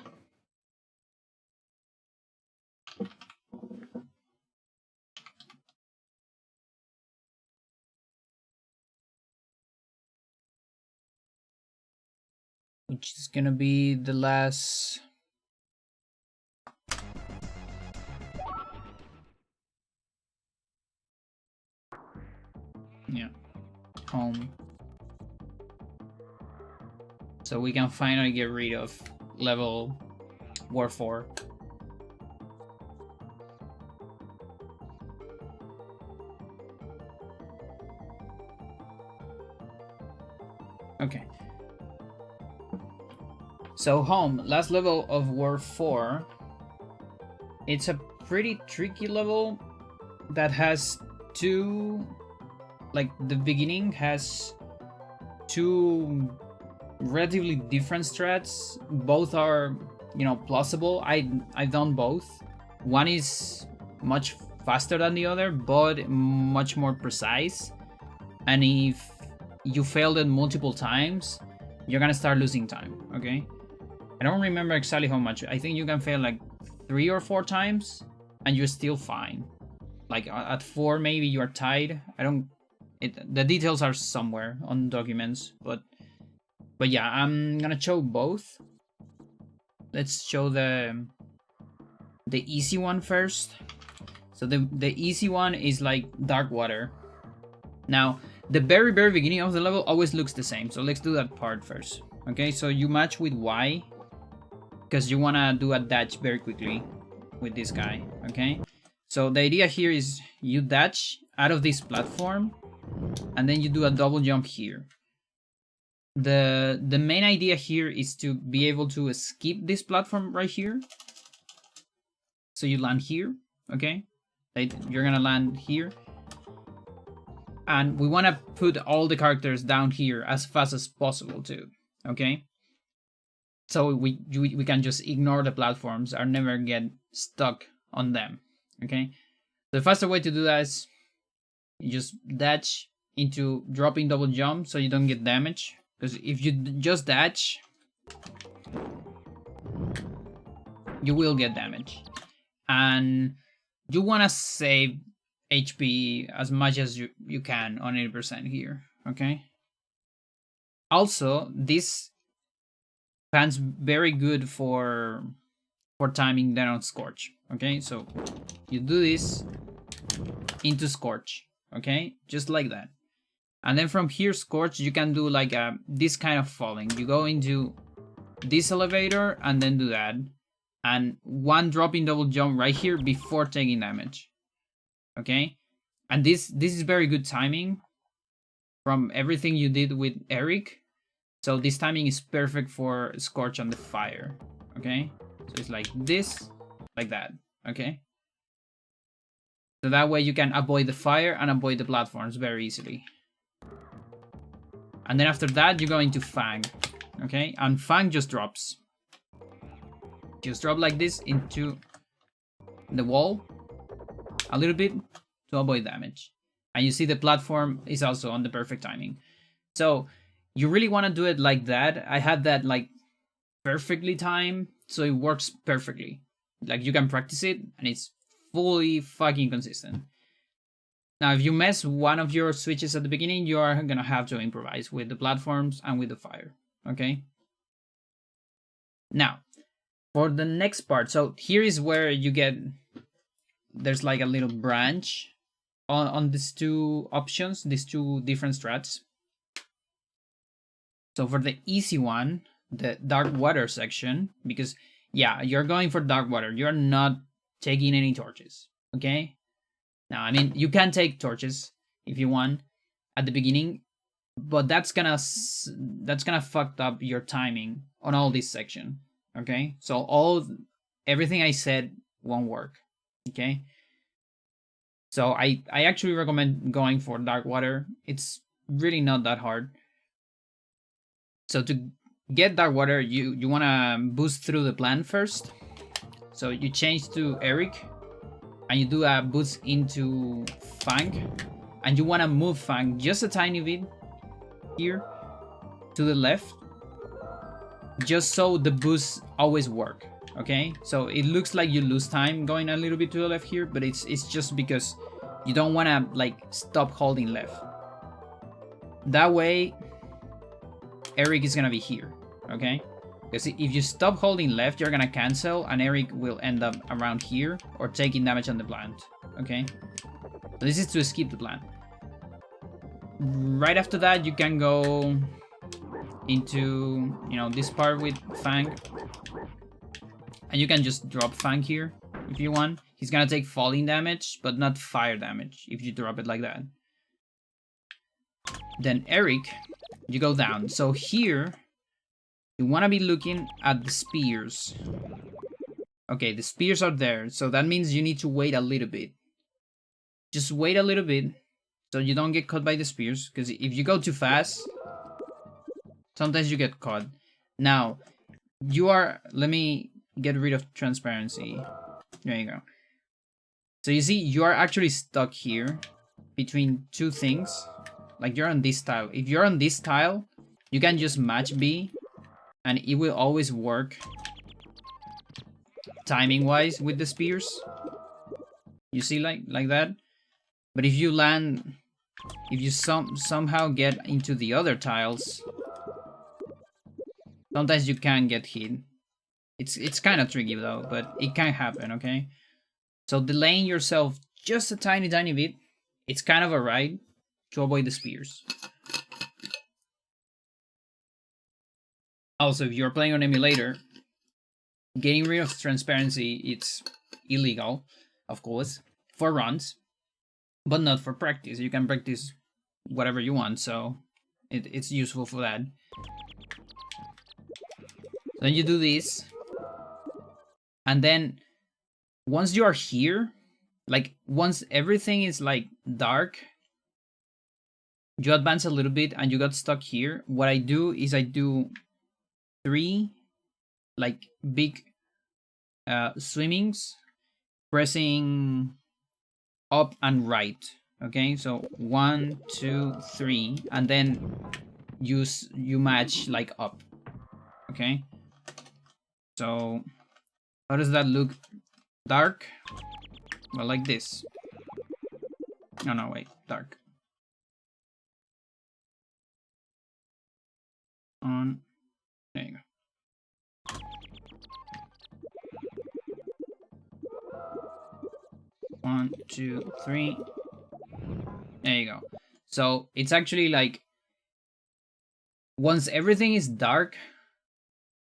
Which is gonna be the last... Yeah, home. So we can finally get rid of level War 4. Okay. So home, last level of War 4. It's a pretty tricky level that has two... Like, the beginning has two relatively different strats. Both are, you know, plausible. I've done both. One is much faster than the other, but much more precise. And if you failed it multiple times, you're gonna start losing time, okay? I don't remember exactly how much. I think you can fail like 3 or 4 times and you're still fine. Like at 4 maybe you're tied. The details are somewhere on documents, but yeah, I'm gonna show both. Let's show the easy one first. So the easy one is like dark water. Now, the very beginning of the level always looks the same. So let's do that part first. Okay, so you match with Y because you wanna do a dash very quickly with this guy. Okay, so the idea here is you dash out of this platform and then you do a double jump here. The main idea here is to be able to skip this platform right here. So you land here, okay? You're gonna land here. And we want to put all the characters down here as fast as possible too, okay? So we can just ignore the platforms or never get stuck on them, okay? The faster way to do that is you just dash into dropping double jump so you don't get damage. Because if you just dash, you will get damage. And you want to save HP as much as you can on 80% here, okay? Also, this pan's very good for timing down on Scorch, okay? So you do this into Scorch, okay? Just like that. And then from here, Scorch, you can do like this kind of falling. You go into this elevator and then do that. And one dropping double jump right here before taking damage. Okay? And this is very good timing from everything you did with Eric. So this timing is perfect for Scorch on the fire. Okay? So it's like this, like that. Okay? So that way you can avoid the fire and avoid the platforms very easily. And then after that, you go into Fang. Okay? And Fang just drops. Just drop like this into the wall a little bit to avoid damage. And you see the platform is also on the perfect timing. So you really want to do it like that. I had that like perfectly timed, so it works perfectly. Like you can practice it and it's fully fucking consistent. Now, if you mess one of your switches at the beginning, you are gonna have to improvise with the platforms and with the fire, okay? Now, for the next part, so here is where you get, there's like a little branch on these two options, these two different strats. So for the easy one, the dark water section, because yeah, you're going for dark water, you're not taking any torches, okay? Now, I mean, you can take torches if you want at the beginning, but that's gonna fuck up your timing on all this section. Okay, so everything I said won't work. Okay, so I actually recommend going for dark water. It's really not that hard. So to get dark water, you wanna boost through the plant first. So you change to Eric. And you do a boost into Fang. And you want to move Fang just a tiny bit here to the left, just so the boosts always work. Okay, so it looks like you lose time going a little bit to the left here, but it's just because you don't want to like stop holding left. That way Eric is gonna be here. Okay, because if you stop holding left, you're gonna cancel and Eric will end up around here or taking damage on the plant. Okay, so this is to skip the plant. Right after that, you can go into, you know, this part with Fang, and you can just drop Fang here if you want. He's gonna take falling damage, but not fire damage if you drop it like that. Then Eric, you go down. So here, you want to be looking at the spears. Okay, the spears are there, so that means you need to wait a little bit. Just wait a little bit so you don't get caught by the spears, because if you go too fast, sometimes you get caught. Now, you are... Let me get rid of transparency. There you go. So you see, you are actually stuck here between two things. Like you're on this tile. If you're on this tile, you can just match B and it will always work timing wise with the spears. You see, like that. But if you land, if you somehow get into the other tiles, sometimes you can get hit. It's kind of tricky though, but it can happen. Okay, so delaying yourself just a tiny bit, it's kind of a right to avoid the spears. Also, if you're playing on emulator, getting rid of transparency, it's illegal, of course, for runs, but not for practice. You can practice whatever you want, so it's useful for that. Then you do this, and then once you are here, like once everything is like dark, you advance a little bit and you got stuck here. What I do is I do 3 like big swimmings, pressing up and right. Okay, so 1, 2, 3, and then you match like up. Okay, so how does that look? Dark? Well, like this. No, wait, dark. On. There you go. One, 2, 3. There you go. So it's actually like once everything is dark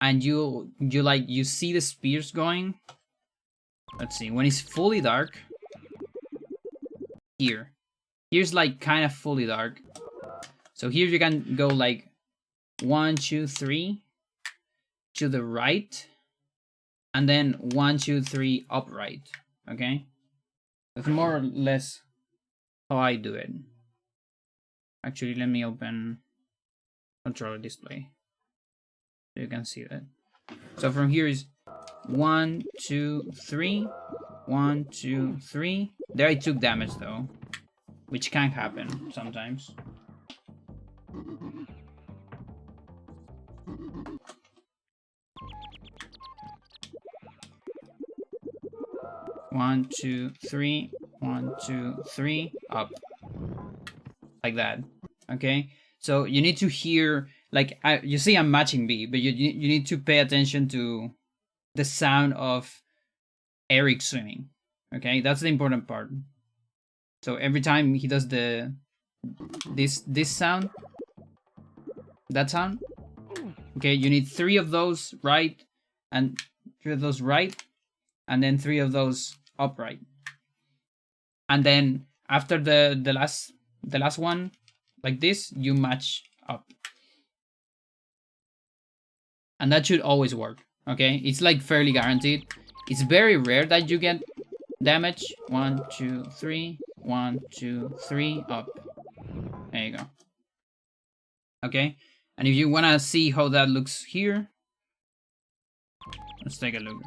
and you see the spears going. Let's see, when it's fully dark, here's like kind of fully dark. So here you can go like 1, 2, 3 to the right, and then 1, 2, 3 upright. Okay, that's more or less how I do it. Actually, let me open controller display so you can see that. So from here is 1, 2, 3, 1, 2, 3. There I took damage though, which can happen sometimes. One, 2, 3, 1, 2, 3, up, like that. Okay, so you need to hear, like, you see I'm matching B, but you need to pay attention to the sound of Eric swimming. Okay, that's the important part. So every time he does this sound, that sound, okay, you need 3 of those right, and 3 of those right, and then 3 of those upright. And then after the last one, like this, you match up. And that should always work. Okay, it's like fairly guaranteed. It's very rare that you get damage. 1, 2, 3, 1, 2, 3, up. There you go. Okay, and if you want to see how that looks here, let's take a look.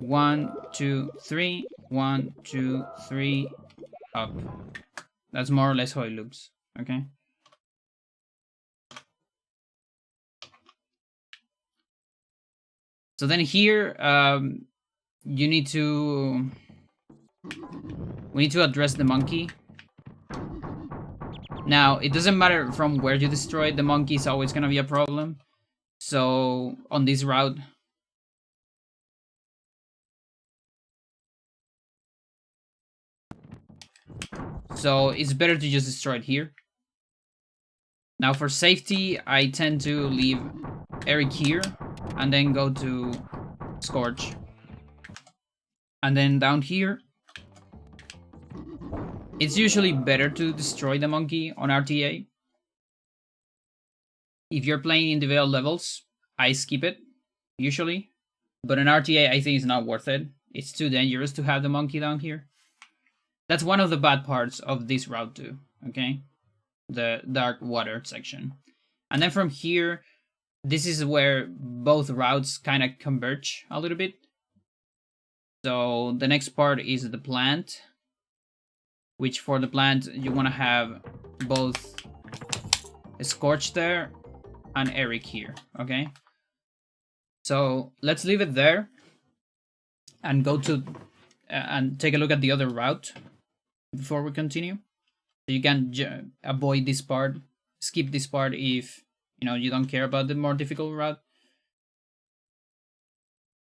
1, 2, 3, 1, 2, 3, up. That's more or less how it looks. Okay. So then here, you need to... We need to address the monkey. Now, it doesn't matter from where you destroy it, the monkey is always gonna be a problem. So, on this route... So, it's better to just destroy it here. Now, for safety, I tend to leave Eric here, and then go to Scorch. And then down here, it's usually better to destroy the monkey on RTA. If you're playing individual levels, I skip it, usually. But on RTA, I think it's not worth it. It's too dangerous to have the monkey down here. That's one of the bad parts of this route too, okay? The dark water section. And then from here, this is where both routes kind of converge a little bit. So the next part is the plant, which for the plant, you want to have both Scorch there and Eric here, okay? So let's leave it there and go to and take a look at the other route before we continue. So you can avoid this part, skip this part if you don't care about the more difficult route.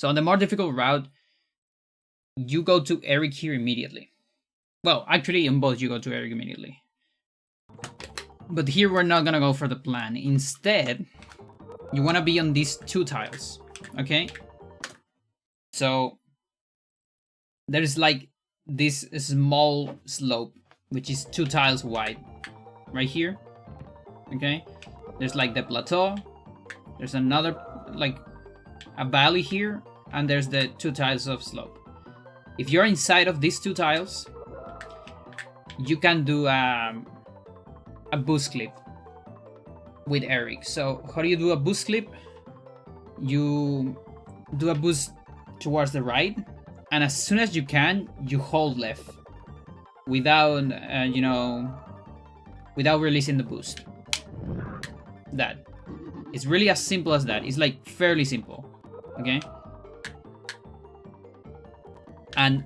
So on the more difficult route, you go to Eric here immediately. Well, actually, in both you go to Eric immediately. But here we're not gonna go for the plan. Instead, you wanna be on these 2 tiles, okay? So there's like this small slope, which is 2 tiles wide, right here, okay? There's like the plateau, there's another, like a valley here, and there's the 2 tiles of slope. If you're inside of these 2 tiles, you can do a boost clip with Eric. So how do you do a boost clip? You do a boost towards the right, and as soon as you can, you hold left without without releasing the boost. That it's really as simple as that. It's like fairly simple, okay? And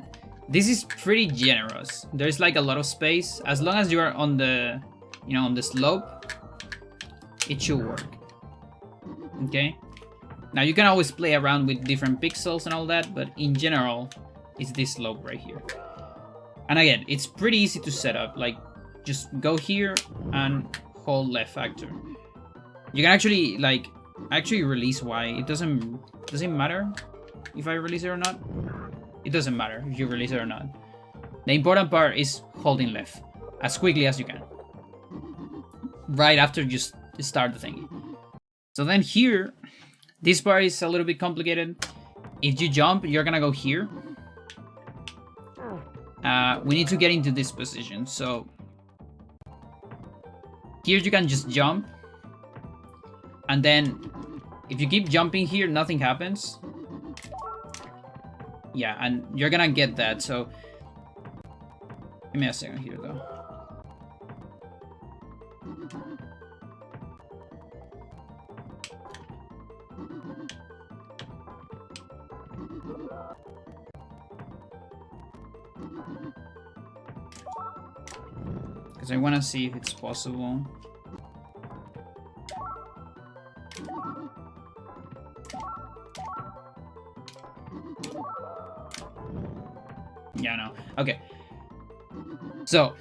this is pretty generous. There's like a lot of space. As long as you are on the, on the slope, it should work. Okay? Now you can always play around with different pixels and all that, but in general, it's this slope right here. And again, it's pretty easy to set up. Like, just go here and hold left factor. You can actually, release Y. Does it matter if I release it or not? It doesn't matter if you release it or not. The important part is holding left as quickly as you can. Right after you start the thingy. So then here, this part is a little bit complicated. If you jump, you're gonna go here. We need to get into this position. So here you can just jump. And then if you keep jumping here, nothing happens. Yeah, and you're gonna get that, so... Give me a second here, though. Because I want to see if it's possible. Yeah, no. Okay. So,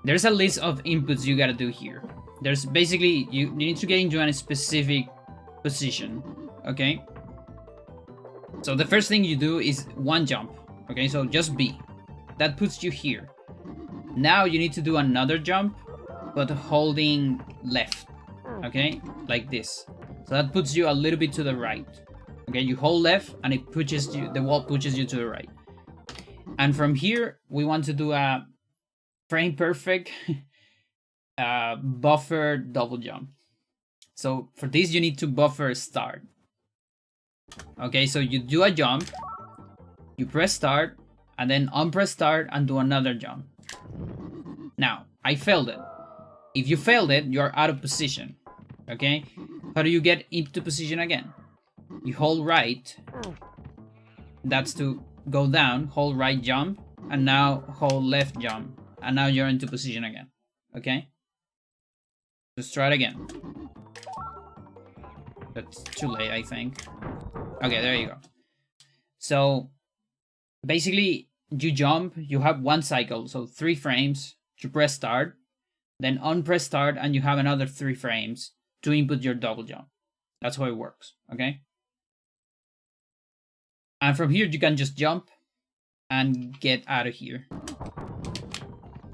there's a list of inputs you gotta do here. There's basically, you need to get into a specific position, okay? So the first thing you do is 1 jump, okay? So just B. That puts you here. Now you need to do another jump, but holding left, okay? Like this. So that puts you a little bit to the right. Okay, you hold left and it pushes you, the wall pushes you to the right. And from here, we want to do a frame perfect buffer double jump. So for this, you need to buffer start. Okay, so you do a jump, you press start, and then unpress start and do another jump. Now, I failed it. If you failed it, you are out of position. Okay, how do you get into position again? you hold right. That's to go down, hold right jump, and now hold left jump. And now you're into position again. Okay? Let's try it again. That's too late, I think. Okay, there you go. So, basically, you jump, you have one cycle, so 3 frames, you press start, then unpress start, and you have another 3 frames to input your double jump. That's how it works, okay? And from here, you can just jump and get out of here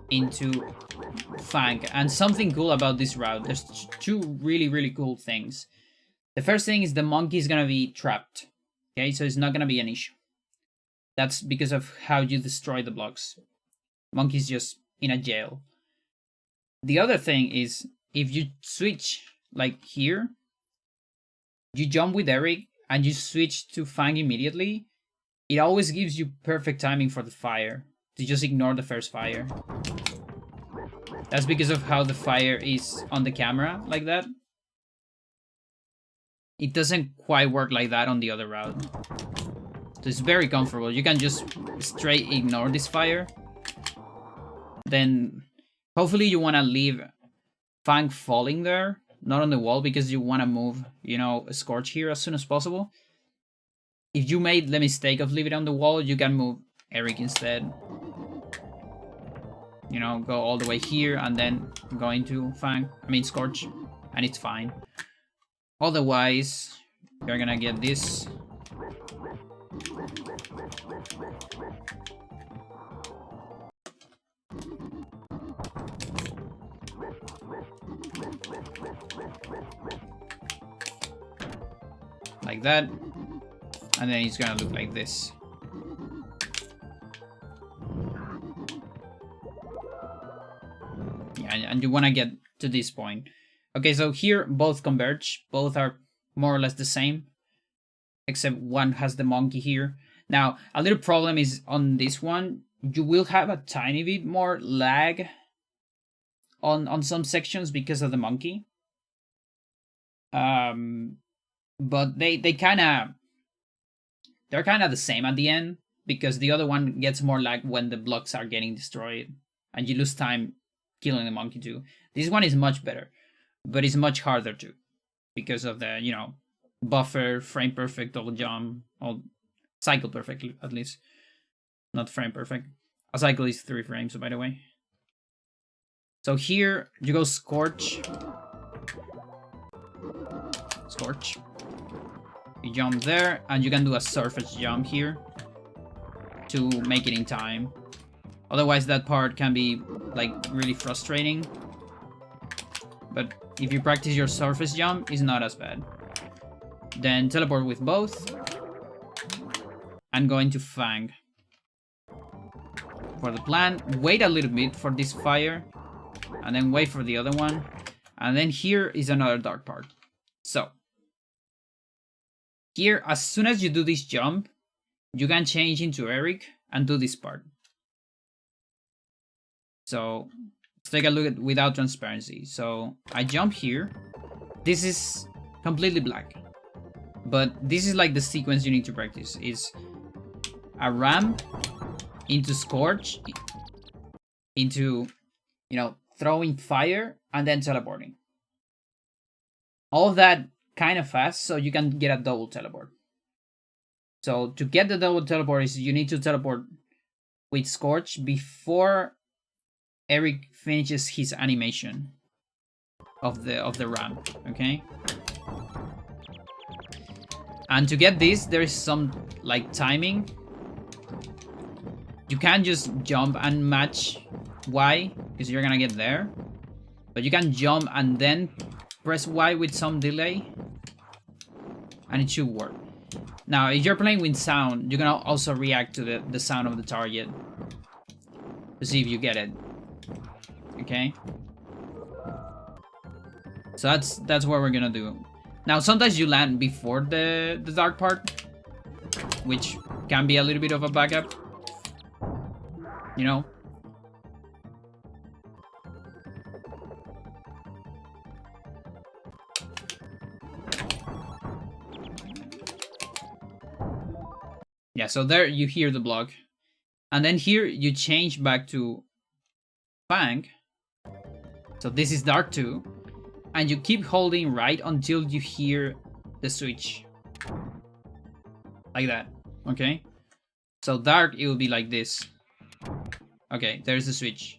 into Fang. And something cool about this route, there's 2 really cool things. The first thing is the monkey is gonna be trapped, okay? So it's not gonna be an issue. That's because of how you destroy the blocks. Monkey's just in a jail. The other thing is, if you switch, like here, you jump with Eric, and you switch to Fang immediately, it always gives you perfect timing for the fire. To just ignore the first fire. That's because of how the fire is on the camera, like that. It doesn't quite work like that on the other route. So it's very comfortable. You can just straight ignore this fire. Then, hopefully you want to leave Fang falling there, not on the wall, because you want to move, you know, Scorch here as soon as possible. If you made the mistake of leaving it on the wall, you can move Eric instead. You know, go all the way here and then go into Scorch, and it's fine. Otherwise, you're gonna get this. Like that. And then it's gonna look like this. Yeah, and you wanna get to this point. Okay, so here both converge. Both are more or less the same. Except one has the monkey here. Now, a little problem is on this one. You will have a tiny bit more lag on some sections because of the monkey. But they're kind of the same at the end, because the other one gets more lag when the blocks are getting destroyed, and you lose time killing the monkey too. This one is much better, but it's much harder too, because of the, you know, buffer, frame perfect, double jump, or cycle perfect at least, not frame perfect. A cycle is 3 frames, by the way. So here you go Scorch. Scorch. You jump there, and you can do a surface jump here to make it in time. Otherwise, that part can be like really frustrating. But if you practice your surface jump, it's not as bad. Then teleport with both, and go into Fang. For the plan, wait a little bit for this fire, and then wait for the other one. And then here is another dark part. So, here, as soon as you do this jump, you can change into Eric and do this part. So, let's take a look at without transparency. So, I jump here. This is completely black. But this is like the sequence you need to practice. It's a ramp into Scorch, into, you know, throwing fire, and then teleporting. All of that kind of fast, so you can get a double teleport. So to get the double teleport is you need to teleport with Scorch before Eric finishes his animation of the ramp, okay? And to get this, there is some like timing. You can't just jump and match Y, because you're gonna get there. But you can jump and then press Y with some delay, and it should work. Now, if you're playing with sound, you can also react to the sound of the target to see if you get it. Okay? So that's what we're gonna do. Now, sometimes you land before the dark part, which can be a little bit of a backup. You know? so there you hear the block. And then here you change back to Fang. So this is dark too. And you keep holding right until you hear the switch. Like that, okay? So dark, it will be like this. Okay, there's the switch.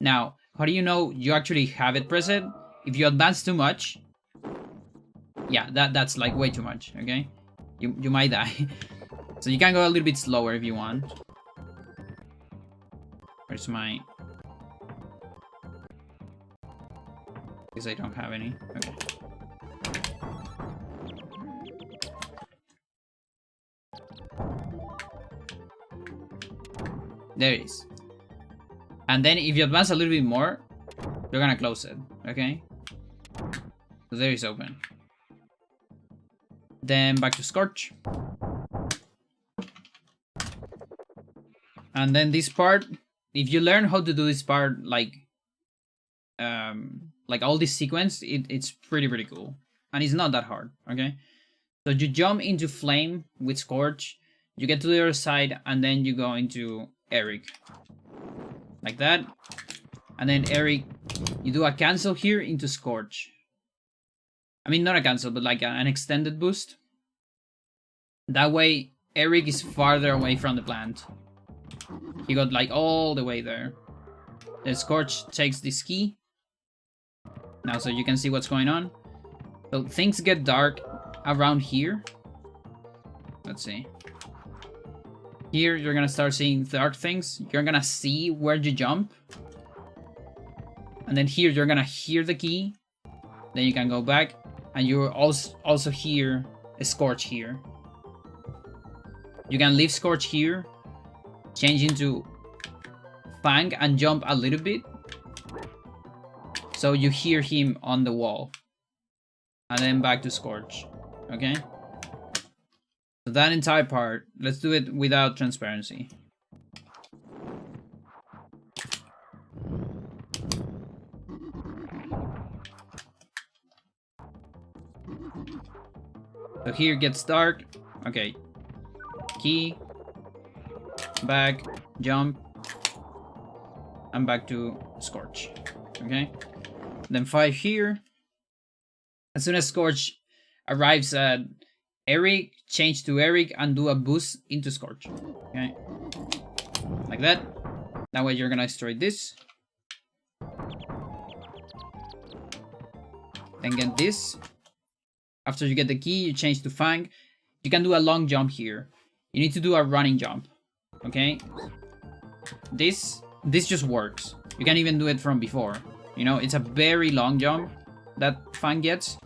Now, how do you know you actually have it pressed? If you advance too much, yeah, that's like way too much, okay? You might die. So you can go a little bit slower if you want. Where's my... Because I don't have any. Okay. There it is. And then if you advance a little bit more, you're gonna close it, okay? So there is open. Then back to Scorch. And then this part, if you learn how to do this part, like all this sequence, it's pretty cool. And it's not that hard, okay? So you jump into Flame with Scorch, you get to the other side, and then you go into Eric. Like that. And then Eric, you do a cancel here into Scorch. I mean, not a cancel, but like an extended boost. That way, Eric is farther away from the plant. He got like all the way there. The Scorch takes this key. Now, so you can see what's going on. So things get dark around here. Let's see. Here, you're gonna start seeing dark things. You're gonna see where you jump. And then here, you're gonna hear the key. Then you can go back. And you also hear a Scorch here. You can leave Scorch here. Change into Fang and jump a little bit. So you hear him on the wall. And then back to Scorch. Okay? So that entire part, let's do it without transparency. So here it gets dark. Okay. Key. Back. Jump. And back to Scorch. Okay. Then 5 here. As soon as Scorch arrives at Eric, change to Eric and do a boost into Scorch. Okay. Like that. That way you're gonna destroy this. Then get this. After you get the key, you change to Fang. You can do a long jump here. You need to do a running jump. Okay? This just works. You can even do it from before. You know, it's a very long jump that Fang gets.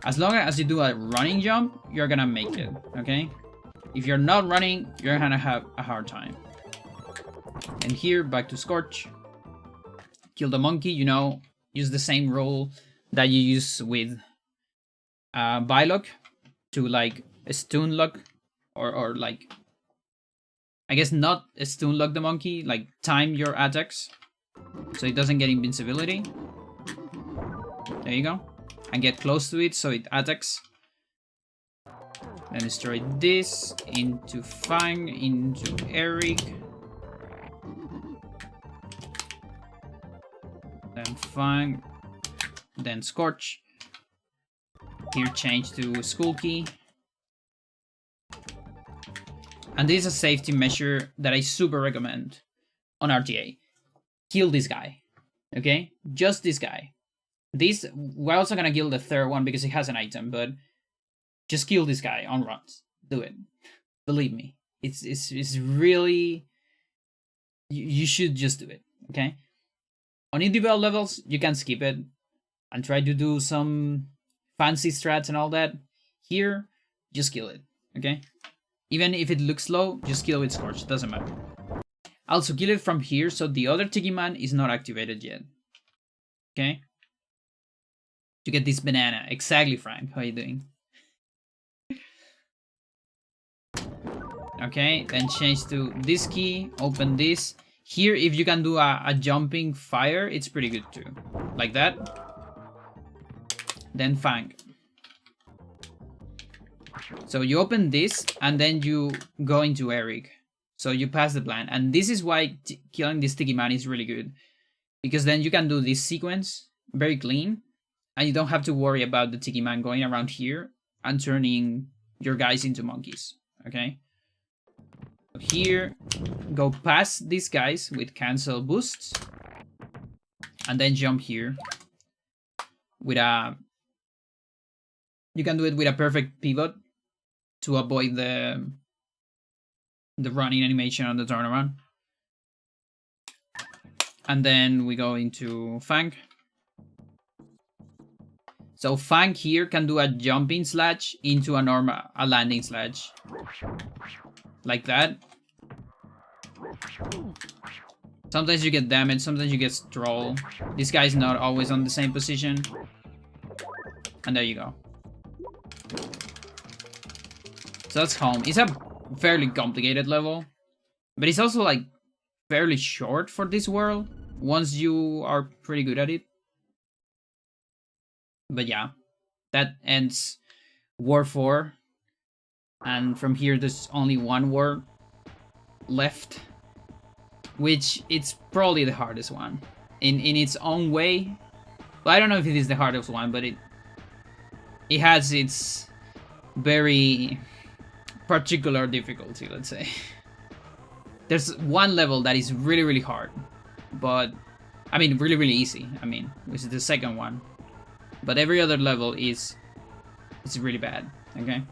As long as you do a running jump, you're gonna make it. Okay? If you're not running, you're gonna have a hard time. And here, back to Scorch. Kill the monkey, you know, use the same rule that you use with Bylock to like stun lock or like, I guess not stun lock the monkey, like time your attacks so it doesn't get invincibility. There you go. And get close to it so it attacks. Then destroy this into Fang, into Eric. Then Fang, then Scorch. Here change to Skull Key. And this is a safety measure that I super recommend on RTA. Kill this guy. Okay? Just this guy. This, we're also gonna kill the third one because it has an item, but just kill this guy on runs. Do it. Believe me. It's really... You should just do it. Okay? On individual levels, you can skip it and try to do some fancy strats and all that. Here, just kill it, okay? Even if it looks slow, just kill it with Scorch, doesn't matter. Also, kill it from here so the other Tiki Man is not activated yet. Okay? To get this banana. Exactly, Frank. How are you doing? Okay, then change to this key, open this. Here, if you can do a jumping fire, it's pretty good too. Like that. Then Fang. So you open this, and then you go into Eric. So you pass the plan, and this is why killing this Sticky Man is really good, because then you can do this sequence very clean, and you don't have to worry about the Tiki Man going around here and turning your guys into monkeys. Okay. Here, go past these guys with cancel boosts, and then jump here with a. You can do it with a perfect pivot to avoid the running animation on the turnaround. And then we go into Fang. So Fang here can do a jumping slash into a landing slash. Like that. Sometimes you get damage, sometimes you get stroll. This guy's not always on the same position. And there you go. So that's home. It's a fairly complicated level, but it's also like fairly short for this world once you are pretty good at it. But yeah, that ends War 4, and from here there's only one war left, which it's probably the hardest one in its own way. Well, I don't know if it is the hardest one, but it has its very particular difficulty, let's say. There's one level that is really, really hard, but I mean really, really easy. I mean, which is the second one, but every other level is really bad. Okay,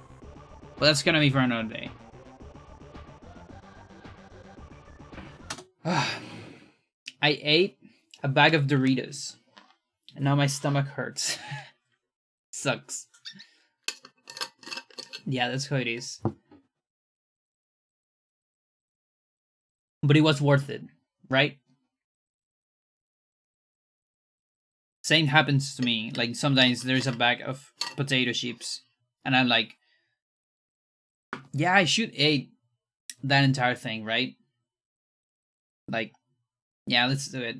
but that's gonna be for another day. I ate a bag of Doritos, and now my stomach hurts. Sucks. Yeah, that's how it is. But it was worth it, right? Same happens to me. Like, sometimes there's a bag of potato chips, and I'm like, yeah, I should eat that entire thing, right? Like, yeah, let's do it.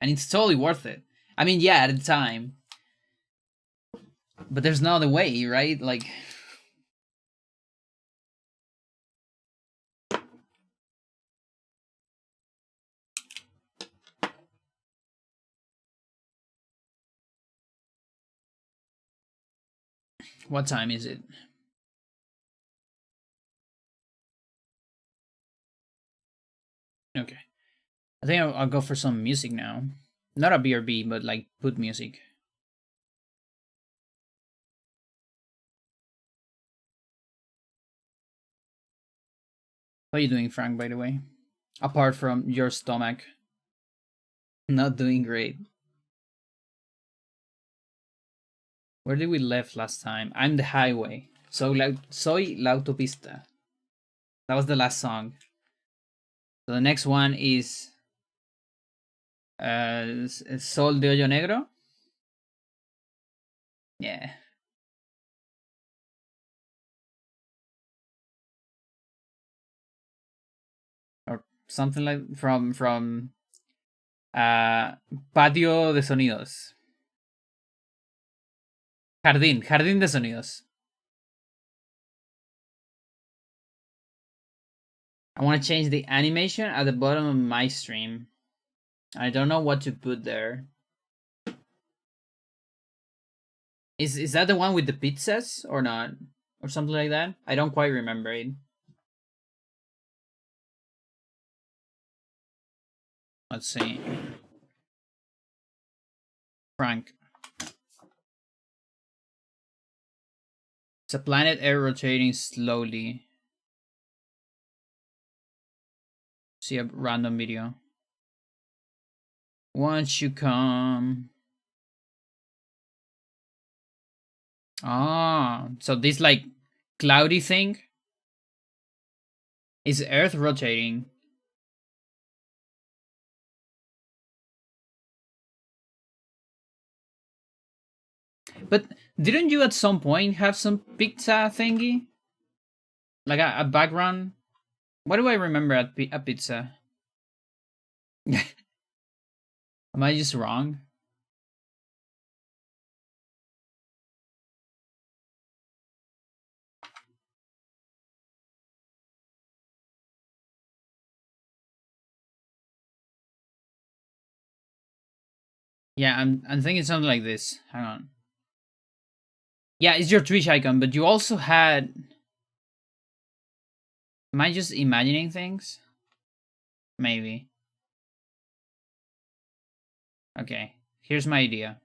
And it's totally worth it. I mean, yeah, at the time. But there's no other way, right? Like... What time is it? Okay. I think I'll go for some music now. Not a BRB, but like put music. How are you doing, Frank, by the way? Apart from your stomach. Not doing great. Where did we left last time? I'm the highway. Soy la autopista. That was the last song. So the next one is Sol de Hoyo Negro. Yeah. Or something like from Patio de Sonidos. Jardín de Sonidos. I want to change the animation at the bottom of my stream. I don't know what to put there. Is that the one with the pizzas or not? Or something like that? I don't quite remember it. Let's see. Frank. It's a planet air rotating slowly. See a random video. Once you come. Ah, so this like cloudy thing is Earth rotating. But didn't you at some point have some pizza thingy? Like a background? What do I remember at a pizza? Am I just wrong? Yeah, I'm thinking something like this. Hang on. Yeah, it's your Twitch icon, but you also had. Am I just imagining things? Maybe. Okay, here's my idea.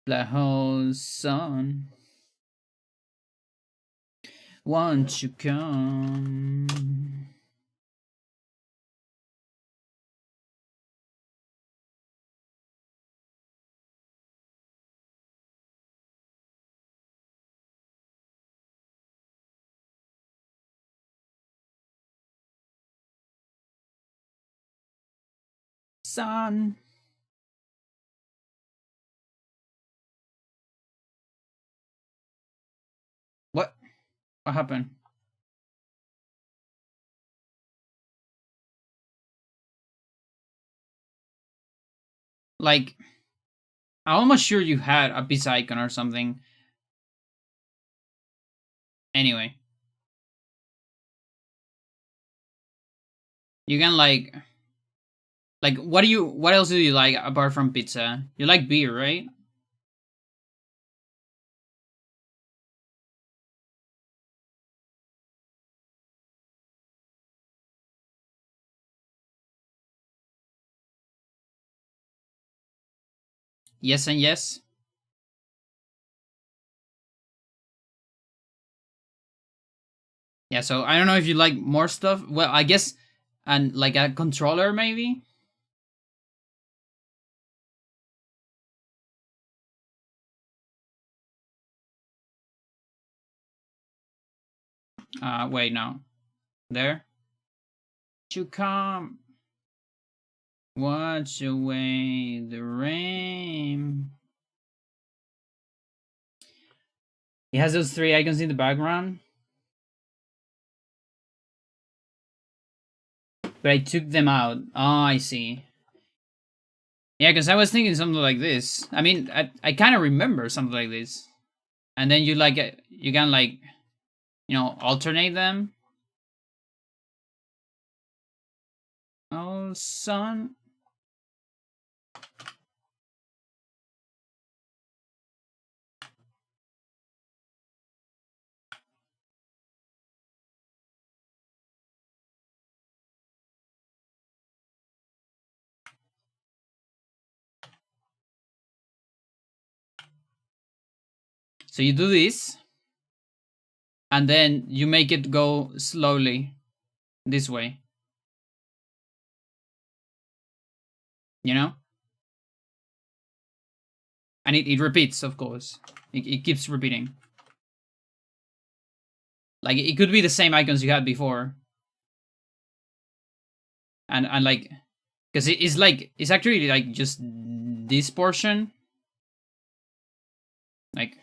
The whole sun. Won't you come? Sun. What? What happened? Like, I'm almost sure you had a pizza icon or something. Anyway, you can like what else do you like apart from pizza? You like beer, right? Yes and yes. Yeah, so I don't know if you like more stuff. Well, I guess and like a controller maybe. Wait, no. There. You come. Watch away the rain. It has those three icons in the background. But I took them out. Oh, I see. Yeah, because I was thinking something like this. I mean, I kind of remember something like this. And then you like you can like, alternate them. Oh, son. So you do this, and then you make it go slowly this way. You know? And it repeats, of course. It keeps repeating. Like, it could be the same icons you had before. And like, because it's like, it's actually like just this portion. Like,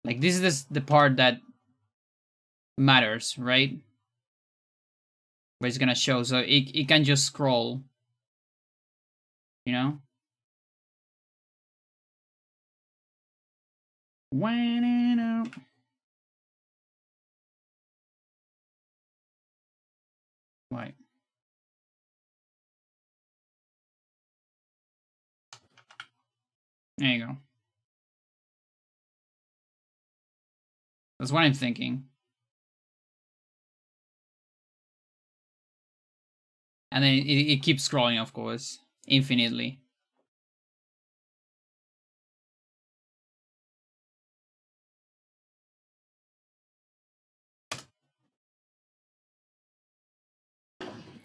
like this is the part that matters, right? Where it's gonna show, so it can just scroll, you know? When out. Right. There you go. That's what I'm thinking. And then it keeps scrolling, of course, infinitely.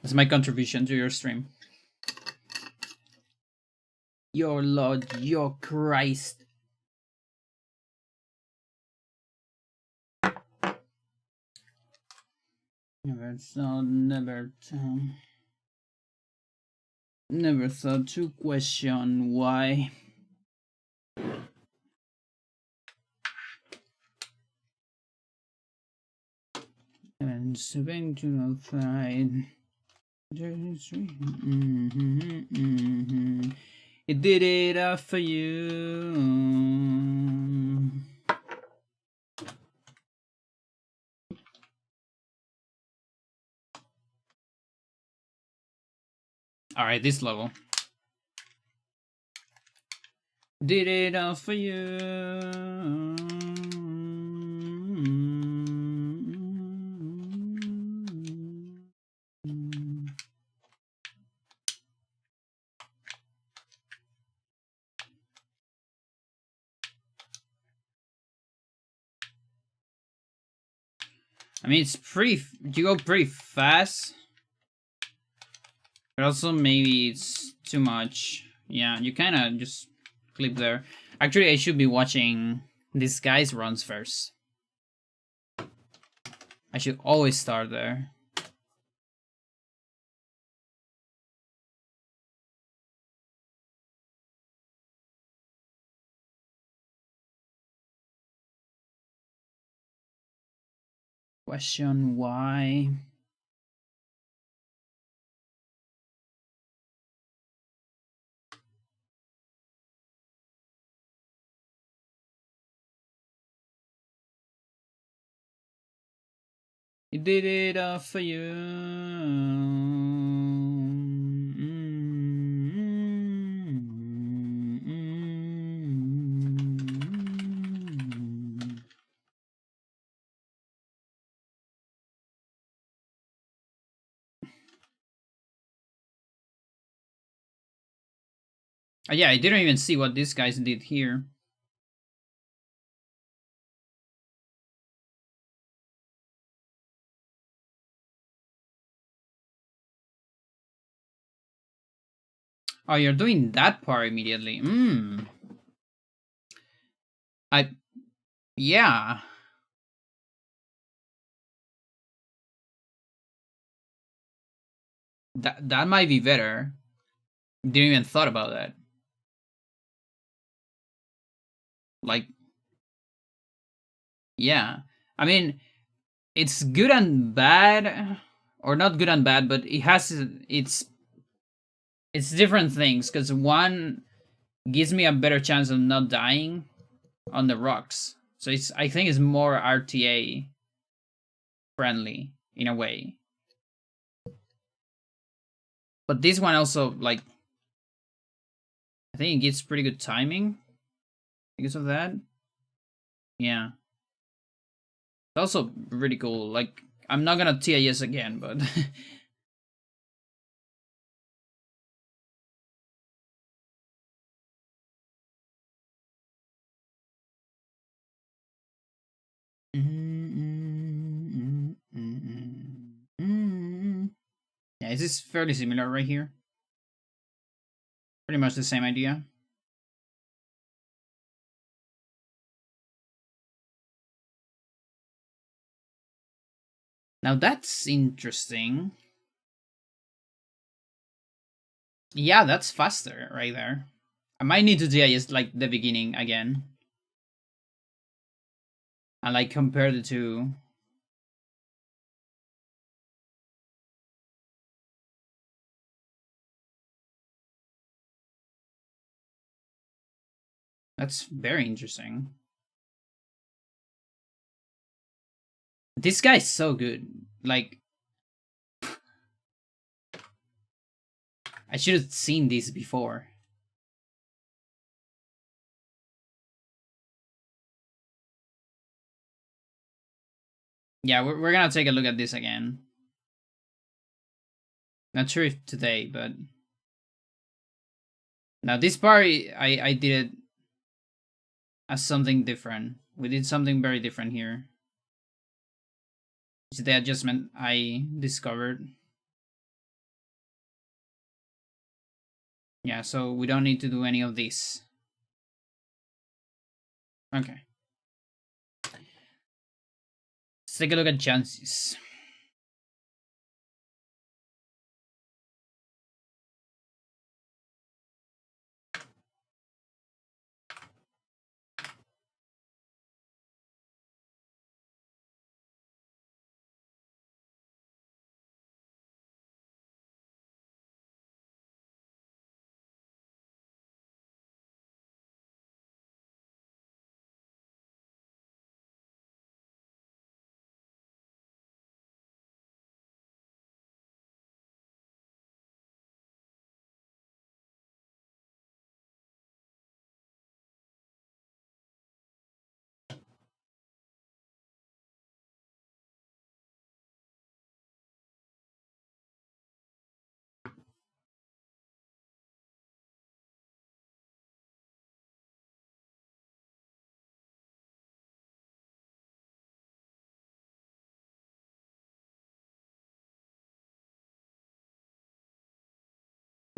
That's my contribution to your stream. Your Lord, your Christ. Never thought, never thought to question why. And stepping to the side. It did it all for you. Alright, this level. Did it all for you. I mean, it's pretty. You go pretty fast, but also maybe it's too much. Yeah, you kind of just clip there. Actually, I should be watching this guy's runs first. I should always start there. Question why? He did it all for you. Yeah, I didn't even see what these guys did here. Oh, you're doing that part immediately. Yeah. That might be better. Didn't even thought about that. Like, yeah. I mean, it's good and bad, or not good and bad, but it has it's different things. Because one gives me a better chance of not dying on the rocks, so I think it's more RTA friendly in a way. But this one also, like, I think it gets pretty good timing because of that. Yeah. It's also really cool. Like, I'm not gonna TIS again, but yeah, this is fairly similar right here. Pretty much the same idea. Now that's interesting. Yeah, that's faster right there. I might need to TIS like the beginning again. And like compare the two. That's very interesting. This guy's so good. Like, I should have seen this before. Yeah, we're gonna take a look at this again. Not sure if today, but now this part I did it as something different. We did something very different here. It's the adjustment I discovered. Yeah, so we don't need to do any of this. Okay. Let's take a look at chances.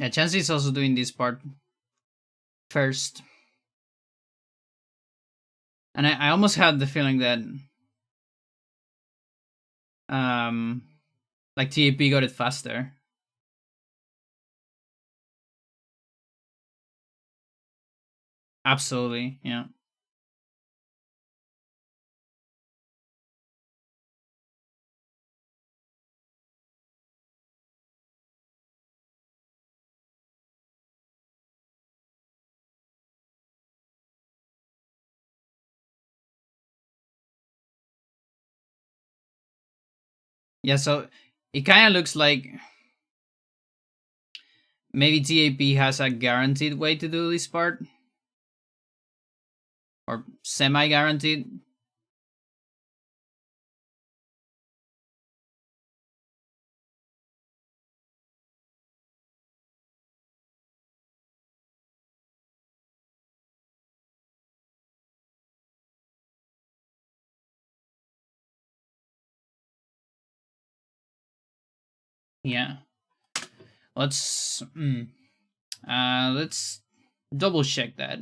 Yeah, Chansey is also doing this part first. And I almost had the feeling that um like TAP got it faster. Absolutely, yeah. Yeah, so it kind of looks like maybe TAP has a guaranteed way to do this part, or semi guaranteed. Yeah. Let's double check that.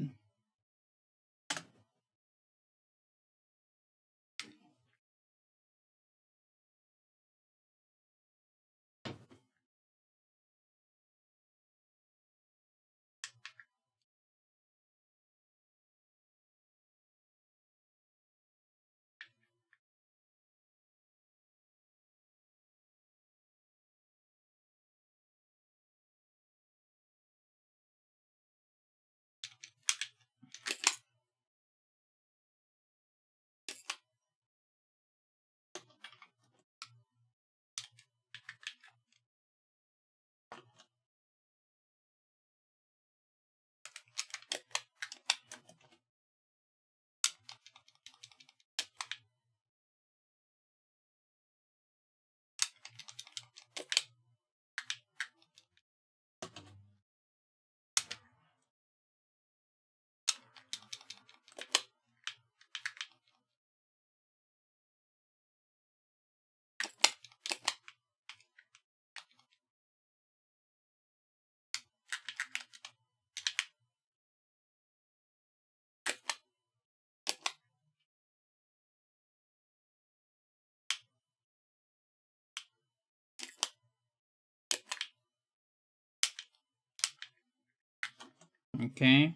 Okay.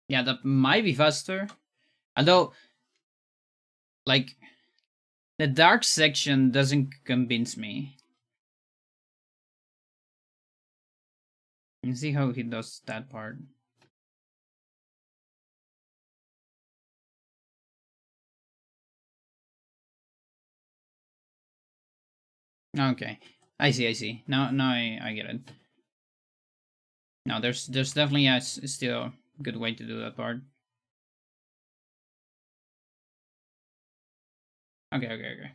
Yeah, that might be faster. Although, like, the dark section doesn't convince me. You see how he does that part. Okay, I see. I see. Now I get it. No, there's definitely still a good way to do that part. Okay, okay, okay.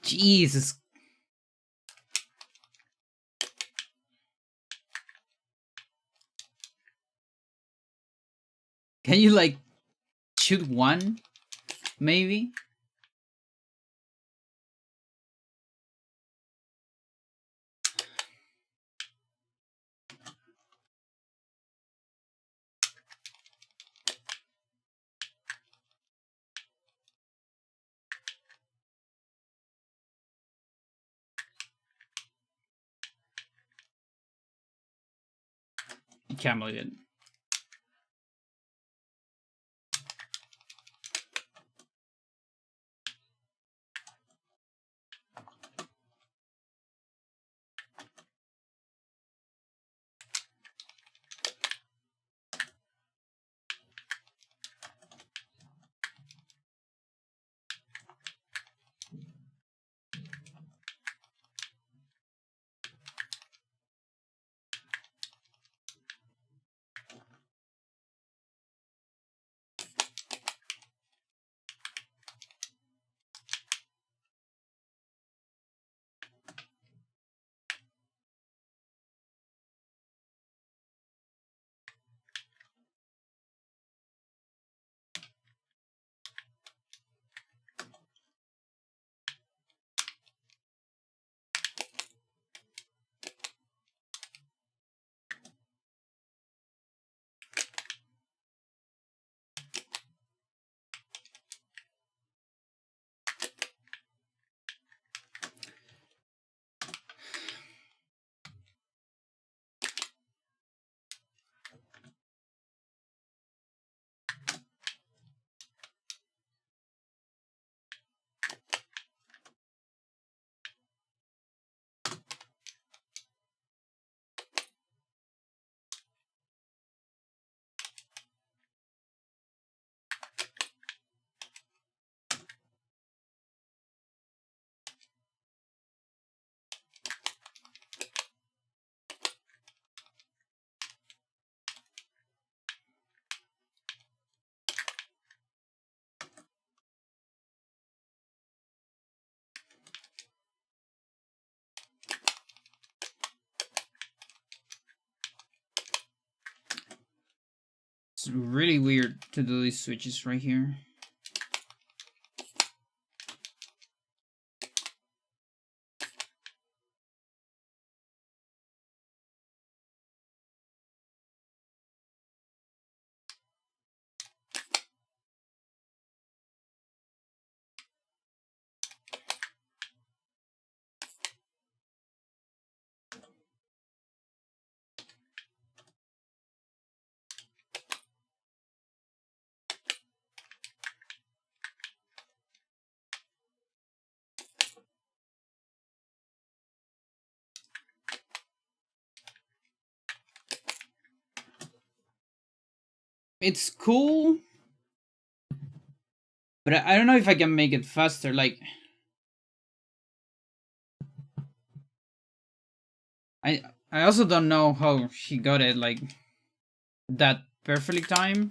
Jesus, can you like shoot one maybe? Can't believe it. It's really weird to do these switches right here. It's cool, but I don't know if I can make it faster. Like, I I also don't know how she got it like that perfectly time.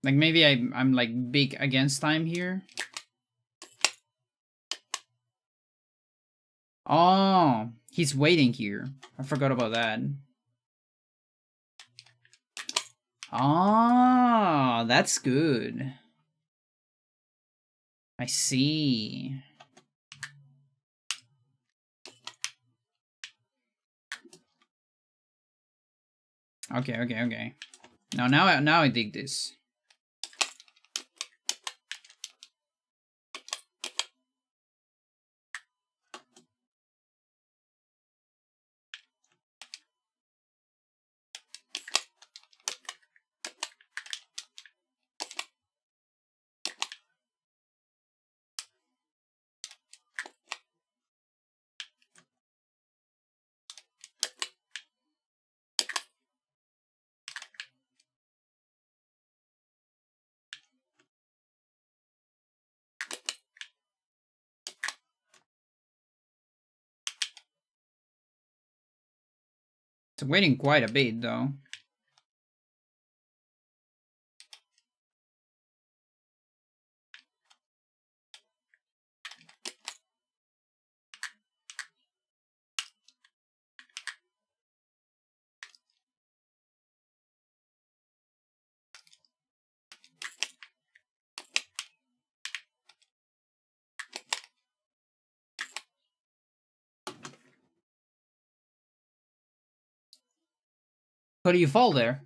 Like maybe I'm like big against time here. Oh, he's waiting here. I forgot about that. Ah, that's good. I see. Okay. Now I dig this. It's waiting quite a bit though. How do you fall there?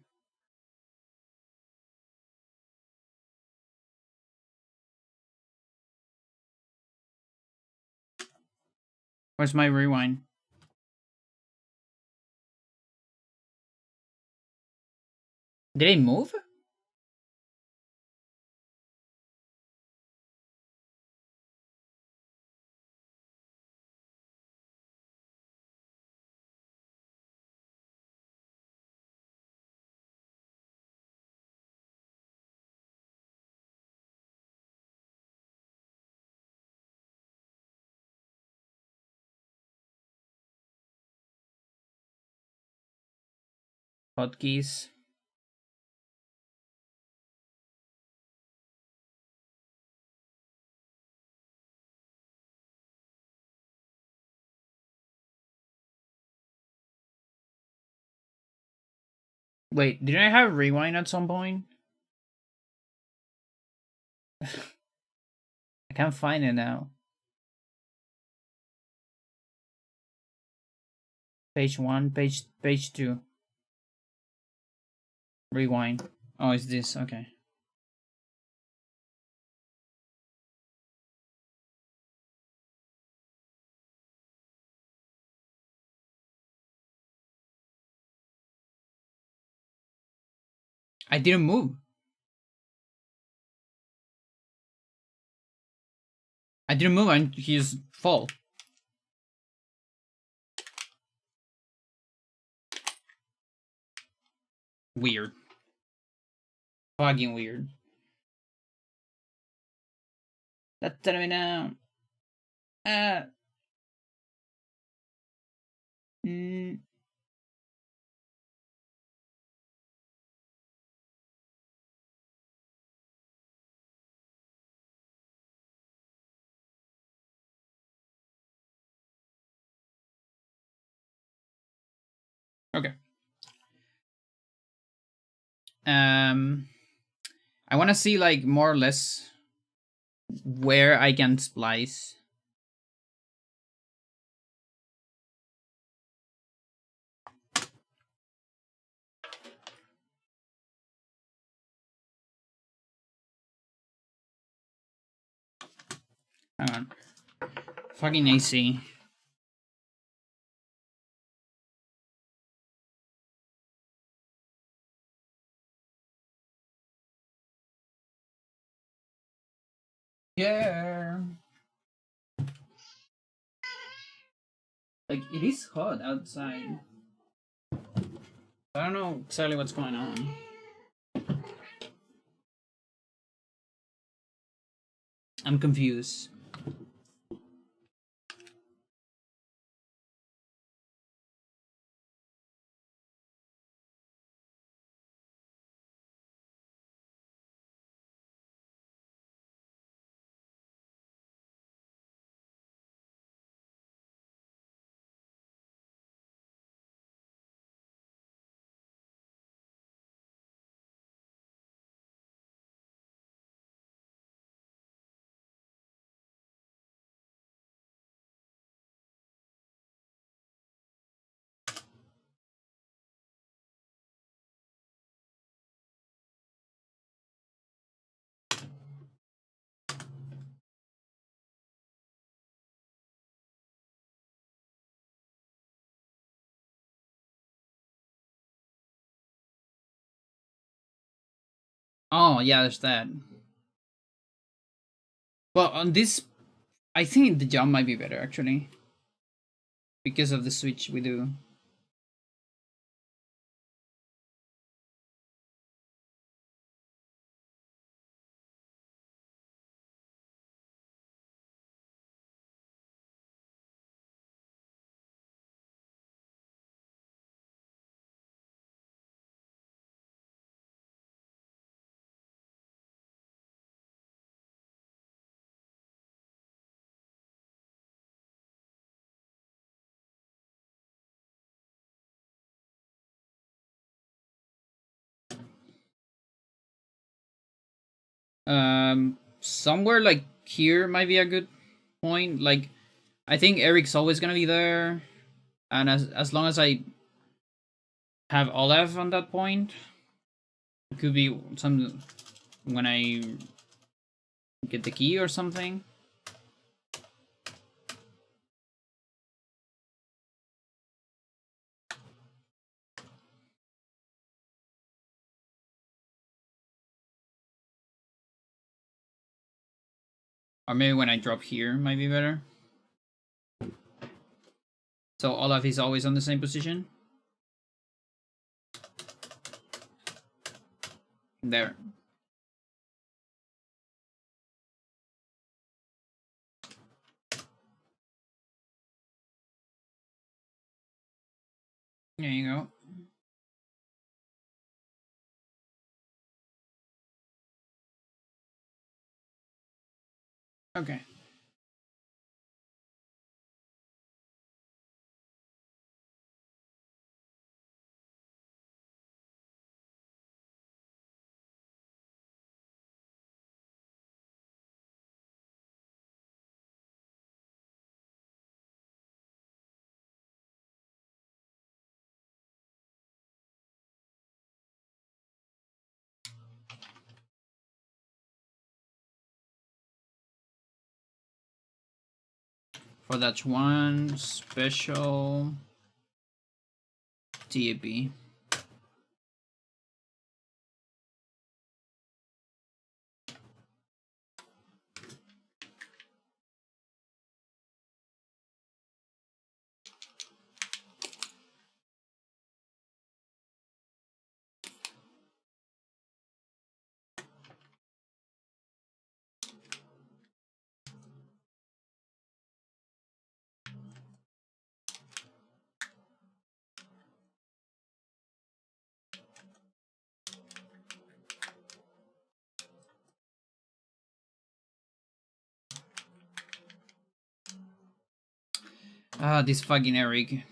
Where's my rewind? Did it move? Hotkeys. Wait, did I have rewind at some point? I can't find it now. Page 1, page 2. Rewind. Oh, it's this. Okay. I didn't move. I didn't move and he's fall. Weird. Fucking weird. That's telling me now. Uh. Mm, Um, I want to see like more or less where I can splice. Hang on. Fucking AC. Yeah. Like, it is hot outside. I don't know exactly what's going on. I'm confused. Oh, yeah, there's that. Well, on this, I think the jump might be better, actually. Because of the switch we do. Somewhere like here might be a good point. Like, I think Eric's always gonna be there, and as long as I have Olaf on that point, it could be some when I get the key or something. Or maybe when I drop here might be better. So Olaf is always on the same position. There. There you go. Okay. For that one special TAP. Ah, this fucking Eric.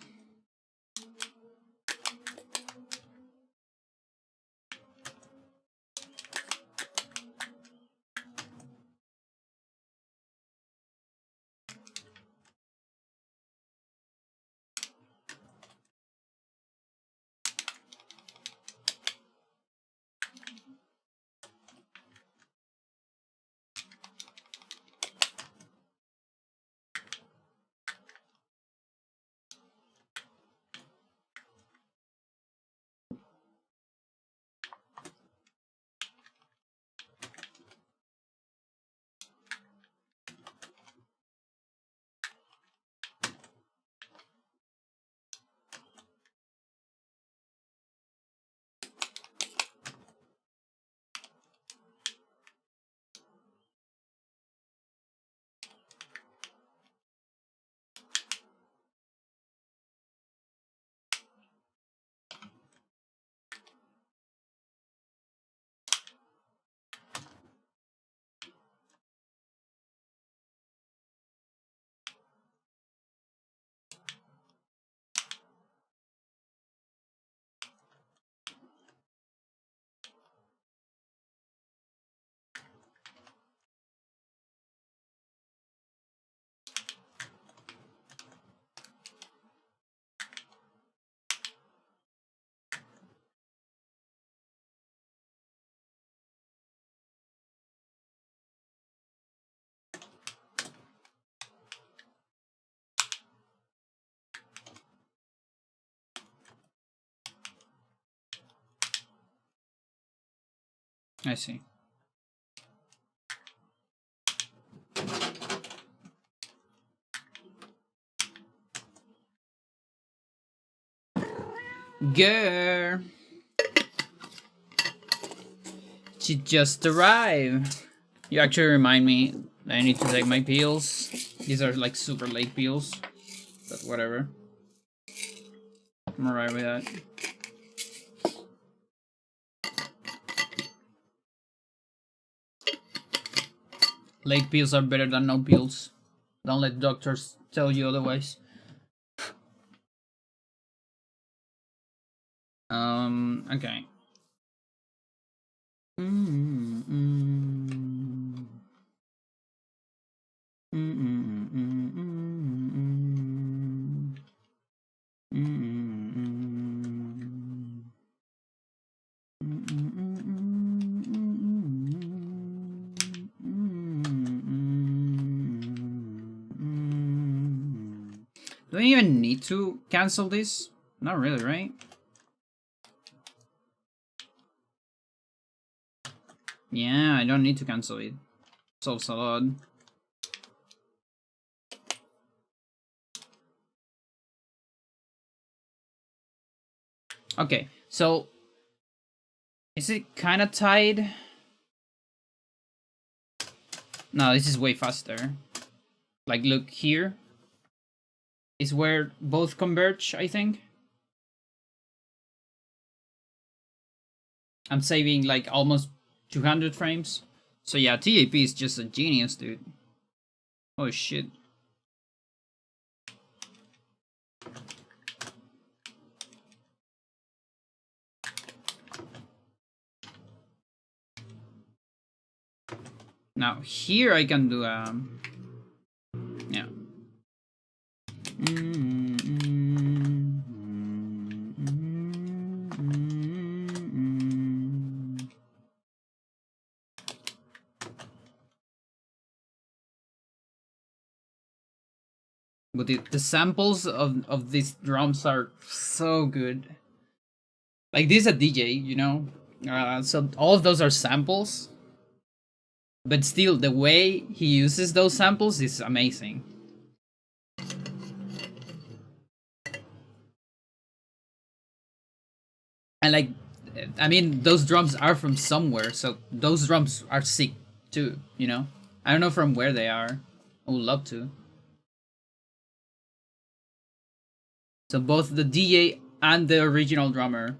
I see. Girl, she just arrived. You actually remind me that I need to take my pills. These are like super late pills, but whatever. I'm alright with that. Late pills are better than no pills. Don't let doctors tell you otherwise. Okay. Do I even need to cancel this? Not really, right? Yeah, I don't need to cancel it. Solves a lot. Okay, so is it kind of tied? No, this is way faster. Like, look here is where both converge, I think. I'm saving like almost 200 frames. So yeah, TAP is just a genius, dude. Oh shit. Now here I can do yeah. But the samples of these drums are so good. Like, this is a DJ, you know? So all of those are samples. But still, the way he uses those samples is amazing. And like, I mean, those drums are from somewhere, so those drums are sick too, you know? I don't know from where they are. I would love to. So both the DJ and the original drummer,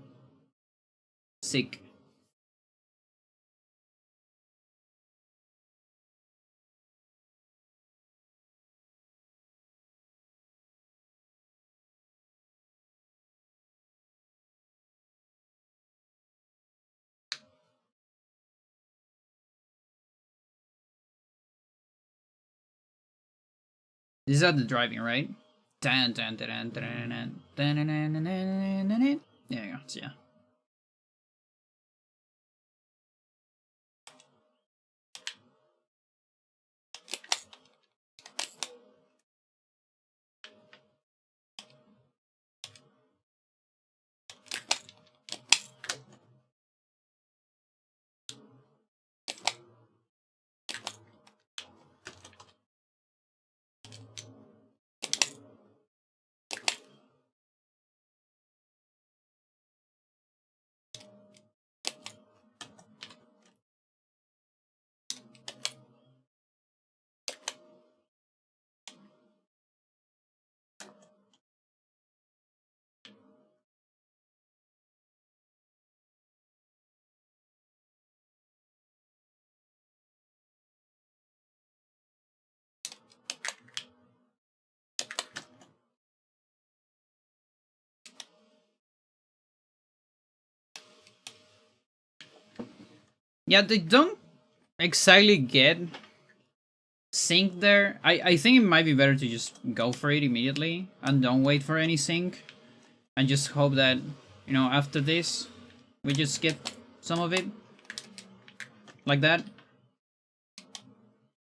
sick. These are the driving, right? Dun, dun, dun, dun, dun, dun, dun, dun, dun, dun, dun, dun, dun. There you go. So, yeah. Yeah, they don't exactly get sync there. I think it might be better to just go for it immediately and don't wait for any sync. And just hope that, you know, after this, we just get some of it. Like that.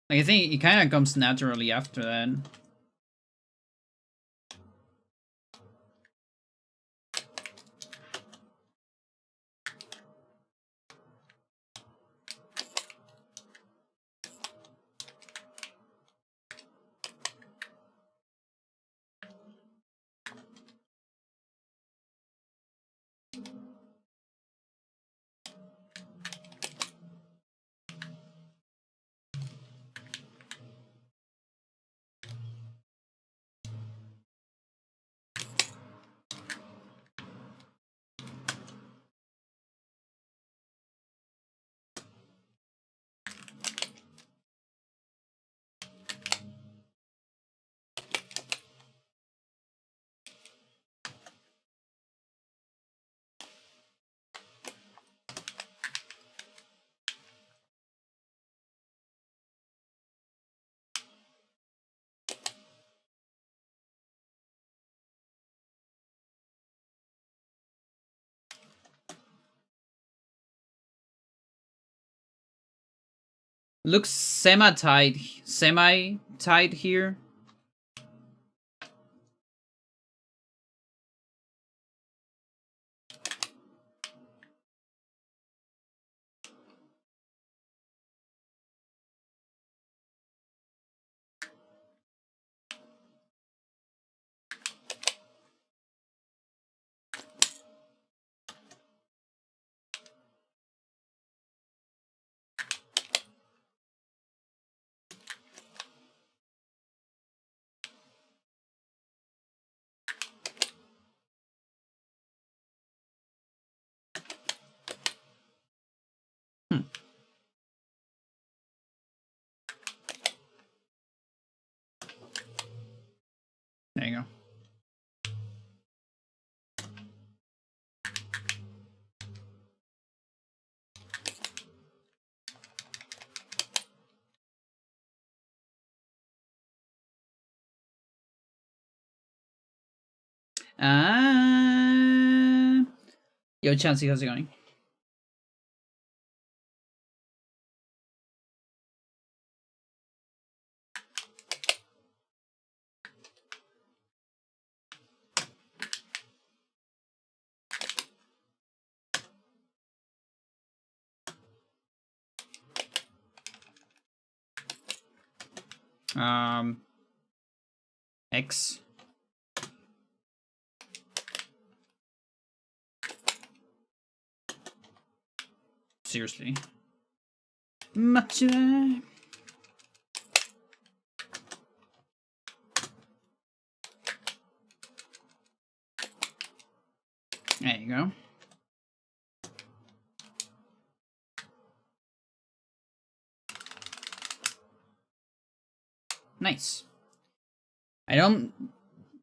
Like, I think it kind of comes naturally after that. Looks semi-tight here. There you go. Yo, Chansey, how's it going? X. Seriously. Much. There you go. Nice. I don't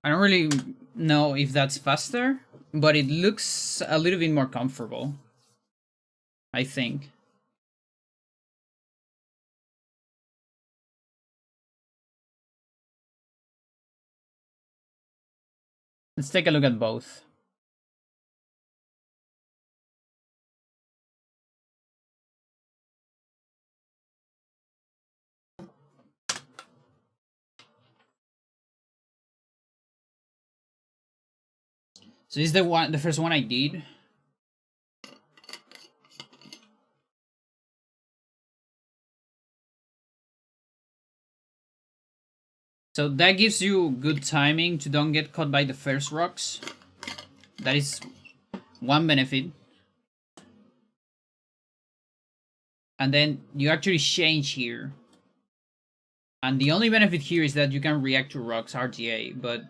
really know if that's faster, but it looks a little bit more comfortable, I think. Let's take a look at both. So this is the first one I did. So that gives you good timing to don't get caught by the first rocks. That is one benefit. And then you actually change here. And the only benefit here is that you can react to rocks RTA, but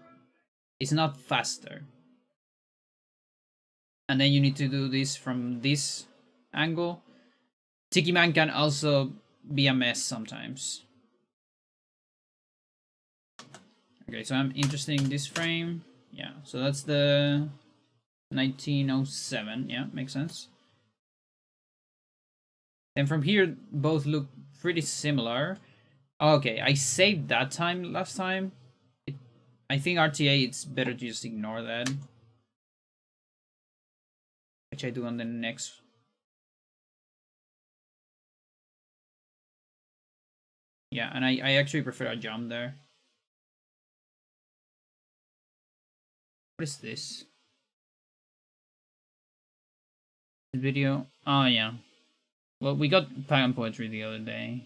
it's not faster. And then you need to do this from this angle. Tiki Man can also be a mess sometimes. Okay, so I'm interested in this frame. Yeah, so that's the 1907. Yeah, makes sense. And from here, both look pretty similar. Okay, I saved that time last time. I think RTA, it's better to just ignore that. Which I do on the next. Yeah, and I actually prefer a jump there. What is this? Video? Oh, yeah. Well, we got Pagan Poetry the other day.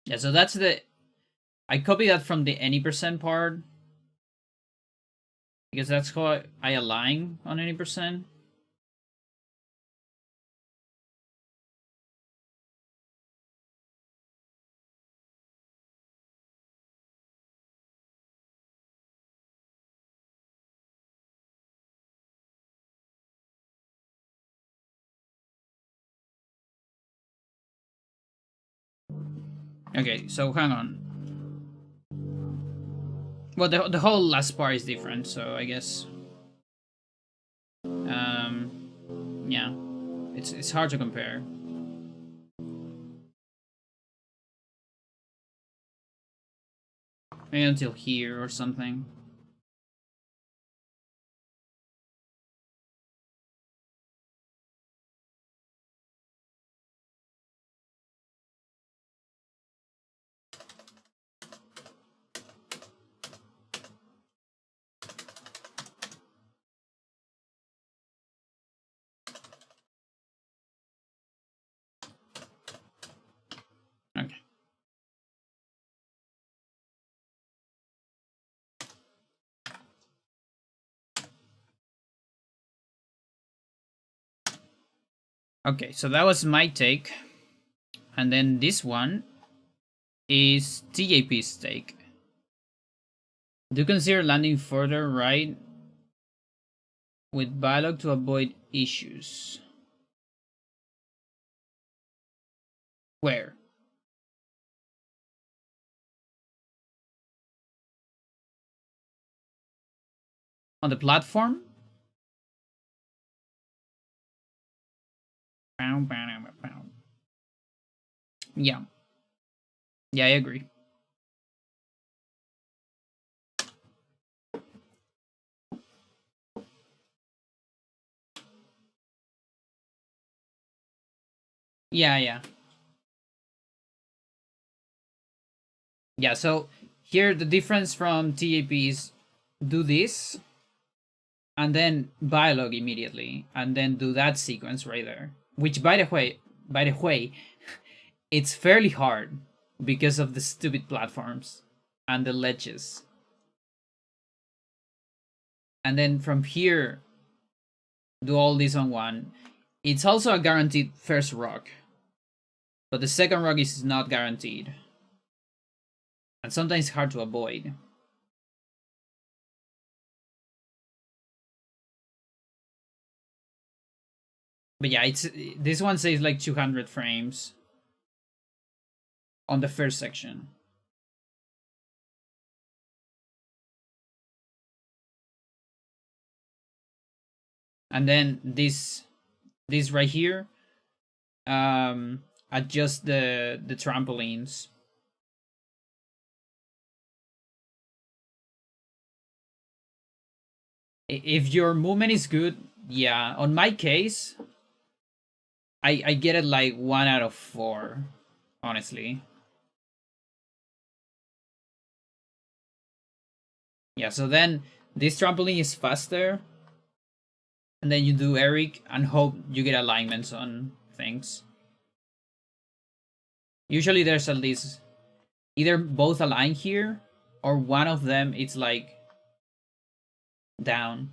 Yeah, so that's the... I copied that from the any percent part. Because that's how I align on any percent. Okay, so hang on. Well, the whole last part is different, so I guess... yeah. It's hard to compare. Maybe until here or something. Okay. Okay, so that was my take. And then this one is TJP's take. Do consider landing further right with dialogue to avoid issues. Where? On the platform? Yeah. Yeah, I agree. Yeah, yeah. Yeah, so here the difference from TAP is do this and then dialogue immediately and then do that sequence right there. Which by the way, it's fairly hard because of the stupid platforms and the ledges. And then from here do all this on one. It's also a guaranteed first rock. But the second rock is not guaranteed. And sometimes hard to avoid. But yeah, it's this one says like 200 frames on the first section. And then this right here adjust the trampolines. If your movement is good, yeah. On my case, I get it like 1 out of 4, honestly. Yeah, so then this trampoline is faster, and then you do Eric and hope you get alignments on things. Usually there's at least either both align here or one of them it's like down.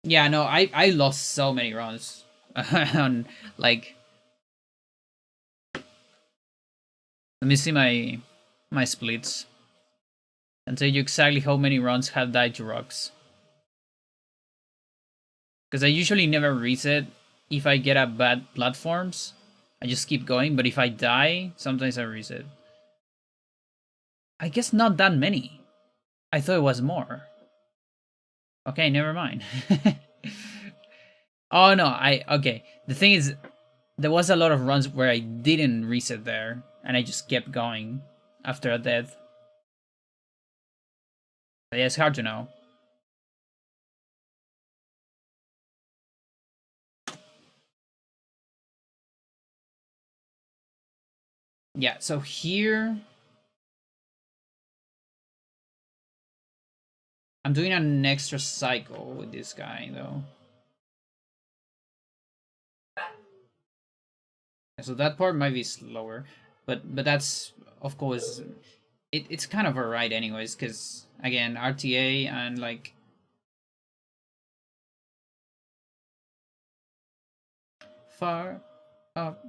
Yeah, no, I lost so many runs on like let me see my splits and tell you exactly how many runs have died to rocks. Because I usually never reset if I get at bad platforms. I just keep going, but if I die, sometimes I reset. I guess not that many. I thought it was more. Okay, never mind. Oh no, okay. The thing is, there was a lot of runs where I didn't reset there, and I just kept going after a death. But yeah, it's hard to know. Yeah, so here I'm doing an extra cycle with this guy though. So that part might be slower, but that's of course it's kind of alright anyways, because again RTA and like far up.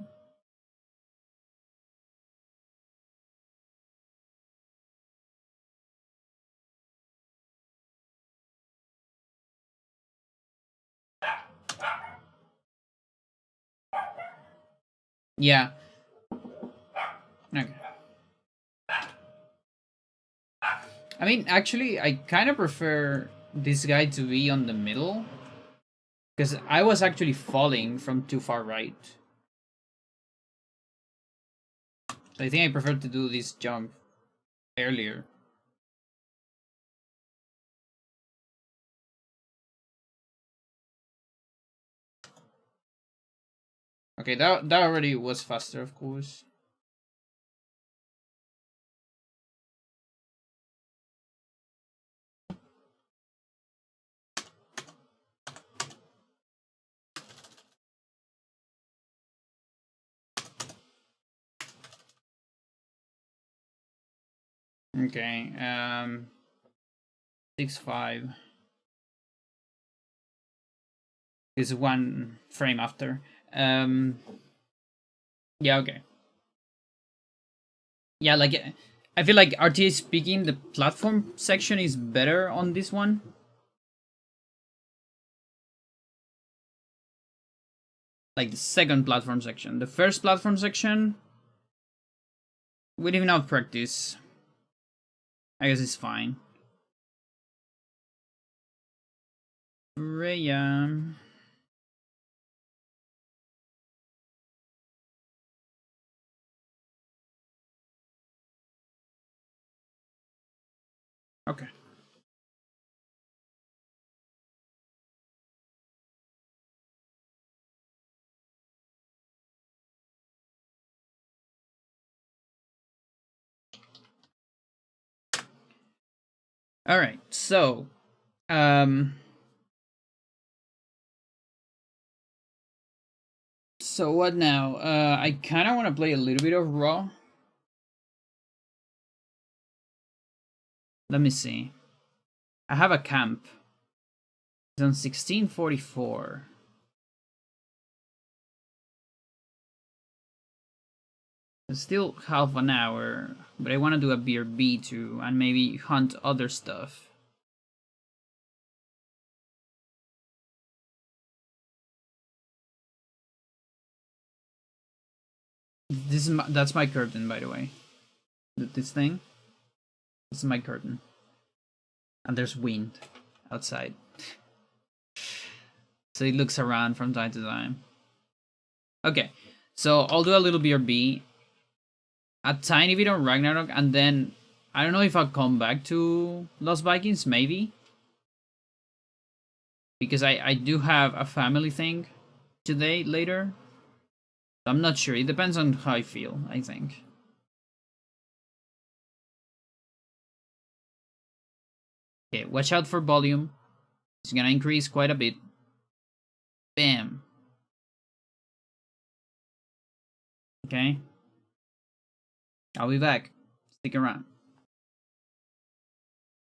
Yeah. Okay. I mean, actually, I kind of prefer this guy to be on the middle. Because I was actually falling from too far right. So I think I prefer to do this jump earlier. Okay, that already was faster, of course. Okay, 6-5 is one frame after. Yeah, okay. Yeah, like I feel like RTA speaking, the platform section is better on this one. Like the second platform section. The first platform section, with enough practice, I guess it's fine. Freya. Okay. All right. Um so what now? I kind of want to play a little bit of Raw. Let me see. I have a camp. It's on 1644. It's still half an hour, but I want to do a BRB too, and maybe hunt other stuff. That's my curtain, by the way. This thing. This is my curtain, and there's wind outside, so it looks around from time to time. Okay, so I'll do a little BRB, a tiny bit on Ragnarok, and then I don't know if I'll come back to Lost Vikings, maybe, because I do have a family thing today later. I'm not sure. It depends on how I feel, I think. Okay, watch out for volume. It's gonna increase quite a bit. Bam. Okay. I'll be back. Stick around.